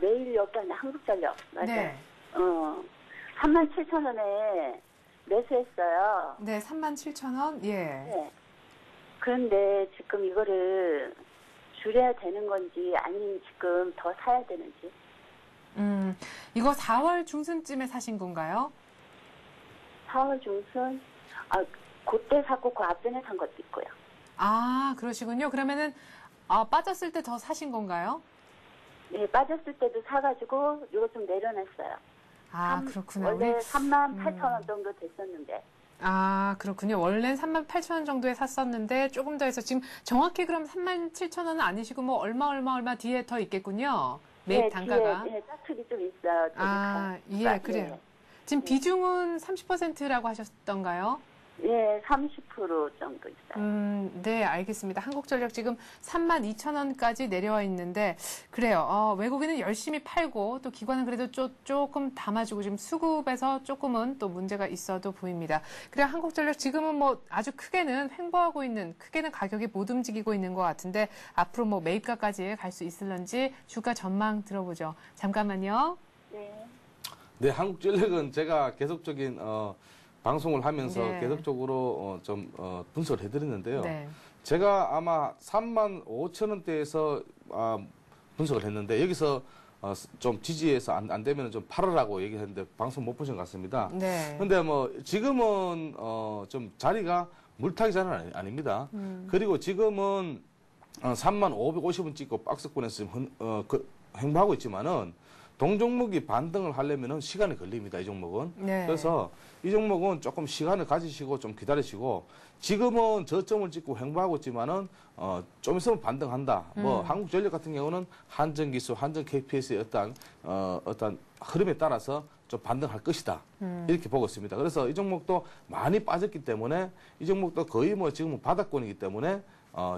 매일 여기 아니 한국전력. 맞아요. 네. 37,000원에 매수했어요. 네, 37,000원. 예. 네. 그런데 지금 이거를 줄여야 되는 건지 아니면 지금 더 사야 되는지. 이거 4월 중순쯤에 사신 건가요? 4월 중순? 그때 샀고 그 앞전에 산 것도 있고요. 그러시군요. 그러면은 빠졌을 때 더 사신 건가요? 네, 빠졌을 때도 사가지고 이거 좀 내려놨어요. 그렇구나. 원래 38,000원 정도 됐었는데. 그렇군요. 원래는 38,000원 정도에 샀었는데 조금 더 해서 지금 정확히 그럼 37,000원은 아니시고 뭐 얼마 뒤에 더 있겠군요. 매입 단가가. 뒤에 짜투리 좀 있어요. 예, 그래요. 지금 비중은 30%라고 하셨던가요? 예, 30% 정도 있어요. 네, 알겠습니다. 한국전력 지금 32,000원까지 내려와 있는데, 그래요. 외국인은 열심히 팔고, 또 기관은 그래도 조금 담아주고, 지금 수급에서 조금은 또 문제가 있어도 보입니다. 그래, 한국전력 지금은 뭐 아주 크게는 횡보하고 있는, 크게는 가격이 못 움직이고 있는 것 같은데, 앞으로 뭐 매입가까지 갈 수 있을런지 주가 전망 들어보죠. 잠깐만요. 네, 한국전력은 제가 계속적인, 방송을 하면서 네. 계속적으로 분석을 해드렸는데요. 네. 제가 아마 35,000원대에서 분석을 했는데 여기서 좀 지지해서 안 되면 좀 팔으라고 얘기했는데 방송 못 보신 것 같습니다. 네. 근데 뭐 지금은 좀 자리가 물타기 자리는 아닙니다. 그리고 지금은 3550원 찍고 박스권에서 지금 횡보하고 있지만은 동종목이 반등을 하려면은 시간이 걸립니다. 이 종목은. 네. 그래서 이 종목은 조금 시간을 가지시고 좀 기다리시고 지금은 저점을 찍고 횡보하고 있지만은 좀 있으면 반등한다. 뭐 한국전력 같은 경우는 한전기수, 한전 KPS의 어떤 흐름에 따라서 좀 반등할 것이다. 이렇게 보고 있습니다. 그래서 이 종목도 많이 빠졌기 때문에 이 종목도 거의 뭐 지금 바닥권이기 때문에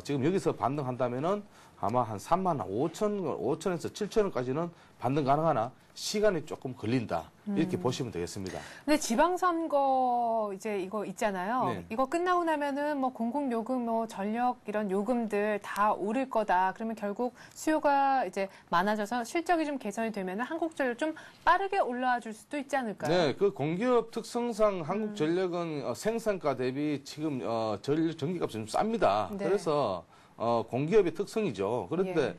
지금 여기서 반등한다면은 아마 한 35,000에서 7,000원까지는 반등 가능하나 시간이 조금 걸린다. 이렇게 보시면 되겠습니다. 근데 지방선거 이제 이거 있잖아요. 네. 이거 끝나고 나면은 뭐 공공요금, 뭐 전력 이런 요금들 다 오를 거다. 그러면 결국 수요가 이제 많아져서 실적이 좀 개선이 되면은 한국전력 좀 빠르게 올라와 줄 수도 있지 않을까요? 네, 그 공기업 특성상 한국전력은 생산가 대비 지금 전기값이 좀 쌉니다. 네. 그래서 공기업의 특성이죠. 그런데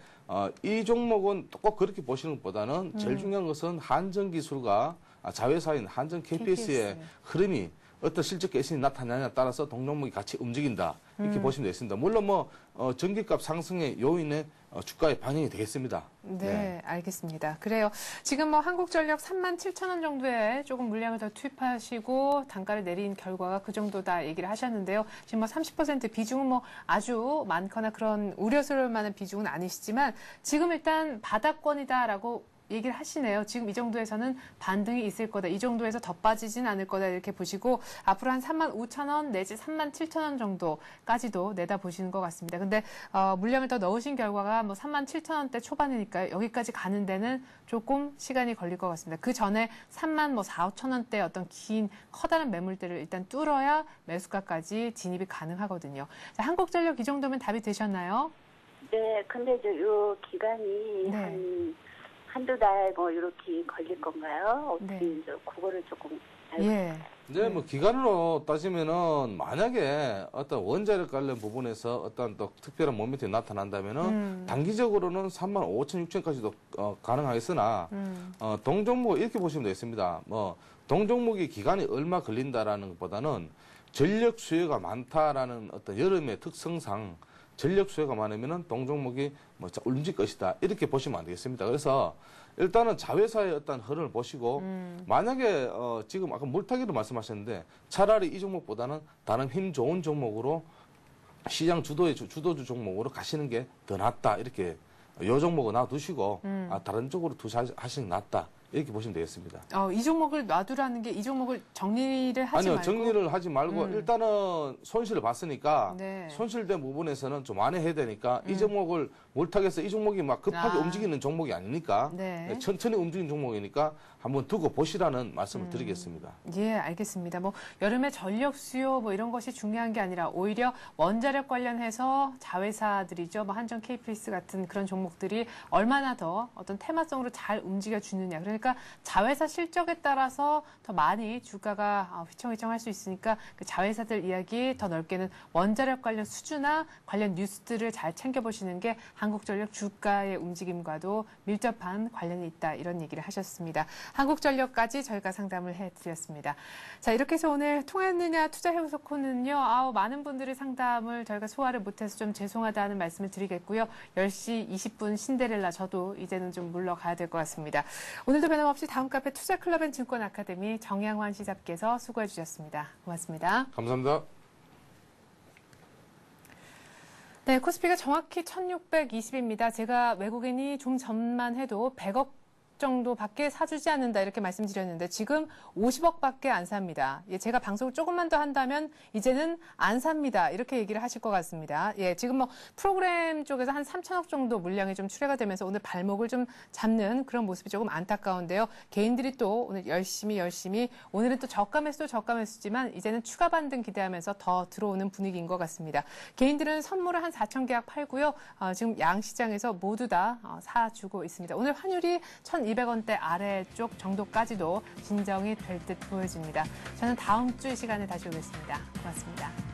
이 종목은 꼭 그렇게 보시는 것보다는 제일 중요한 것은 한전기술과 자회사인 한전 KPS의 흐름이 어떤 실적 개선이 나타나냐에 따라서 동종목이 같이 움직인다. 이렇게 보시면 되겠습니다. 물론 뭐 전기값 상승의 요인에 주가에 반영이 되겠습니다. 네, 알겠습니다. 그래요. 지금 뭐 한국전력 37,000원 정도에 조금 물량을 더 투입하시고 단가를 내린 결과가 그 정도다 얘기를 하셨는데요. 지금 뭐 30% 비중은 뭐 아주 많거나 그런 우려스러울 만한 비중은 아니시지만 지금 일단 바닥권이다라고 얘기를 하시네요. 지금 이 정도에서는 반등이 있을 거다. 이 정도에서 더 빠지진 않을 거다. 이렇게 보시고 앞으로 한 35,000원 내지 37,000원 정도까지도 내다보시는 것 같습니다. 근데 물량을 더 넣으신 결과가 뭐 37,000원대 초반이니까 여기까지 가는 데는 조금 시간이 걸릴 것 같습니다. 그 전에 34,000원대 어떤 긴 커다란 매물대를 일단 뚫어야 매수가까지 진입이 가능하거든요. 자, 한국전력 이 정도면 답이 되셨나요? 네, 근데 이제 요 기간이 네. 한두 달 뭐 이렇게 걸릴 건가요? 어떻게 네. 이제 그거를 조금 알고 예. 네, 뭐 기간으로 따지면은 만약에 어떤 원자력 관련 부분에서 어떤 또 특별한 모멘텀이 나타난다면은 단기적으로는 35,000, 6,000까지도 가능하겠으나 동종목 이렇게 보시면 되겠습니다. 뭐 동종목이 기간이 얼마 걸린다라는 것보다는 전력 수요가 많다라는 어떤 여름의 특성상 전력 수요가 많으면은 동종목이 뭐 움직일 것이다. 이렇게 보시면 안 되겠습니다. 그래서 일단은 자회사의 어떤 흐름을 보시고 만약에 지금 아까 물타기로 말씀하셨는데 차라리 이 종목보다는 다른 힘 좋은 종목으로 시장 주도주 종목으로 가시는 게 더 낫다. 이렇게 요 종목을 놔두시고 다른 쪽으로 하시는 게 낫다. 이렇게 보시면 되겠습니다. 이 종목을 놔두라는 게 이 종목을 정리를 하지 아니요, 말고? 정리를 하지 말고 일단은 손실을 봤으니까 네. 손실된 부분에서는 좀 완화해야 되니까 이 종목을 몰탁해서 이 종목이 막 급하게 움직이는 종목이 아니니까 네. 천천히 움직이는 종목이니까 한번 두고 보시라는 말씀을 드리겠습니다. 예, 알겠습니다. 뭐 여름에 전력 수요 뭐 이런 것이 중요한 게 아니라 오히려 원자력 관련해서 자회사들이죠. 뭐 한전 KPS 같은 그런 종목들이 얼마나 더 어떤 테마성으로 잘 움직여 주느냐. 그러니까 자회사 실적에 따라서 더 많이 주가가 휘청휘청할 수 있으니까 그 자회사들 이야기 더 넓게는 원자력 관련 수주나 관련 뉴스들을 잘 챙겨보시는 게 한국전력 주가의 움직임과도 밀접한 관련이 있다. 이런 얘기를 하셨습니다. 한국전력까지 저희가 상담을 해드렸습니다. 자, 이렇게 해서 오늘 통했느냐 투자해보소 코는요. 많은 분들이 상담을 저희가 소화를 못해서 좀 죄송하다는 말씀을 드리겠고요. 10시 20분 신데렐라 저도 이제는 좀 물러가야 될 것 같습니다. 오늘도 변함없이 다음 카페 투자클럽 앤 증권 아카데미 정양환 시사께서 수고해 주셨습니다. 고맙습니다. 감사합니다. 네, 코스피가 정확히 1620입니다. 제가 외국인이 좀 전만 해도 100억 정도밖에 사주지 않는다 이렇게 말씀드렸는데 지금 50억밖에 안 삽니다. 예, 제가 방송을 조금만 더 한다면 이제는 안 삽니다. 이렇게 얘기를 하실 것 같습니다. 예, 지금 뭐 프로그램 쪽에서 한 3천억 정도 물량이 좀 출회가 되면서 오늘 발목을 좀 잡는 그런 모습이 조금 안타까운데요. 개인들이 또 오늘 열심히 오늘은 또 저가 매수지만 이제는 추가 반등 기대하면서 더 들어오는 분위기인 것 같습니다. 개인들은 선물을 한 4천 계약 팔고요. 지금 양시장에서 모두 다 사주고 있습니다. 오늘 환율이 1,200원대 아래쪽 정도까지도 진정이 될 듯 보여집니다. 저는 다음 주 이 시간에 다시 오겠습니다. 고맙습니다.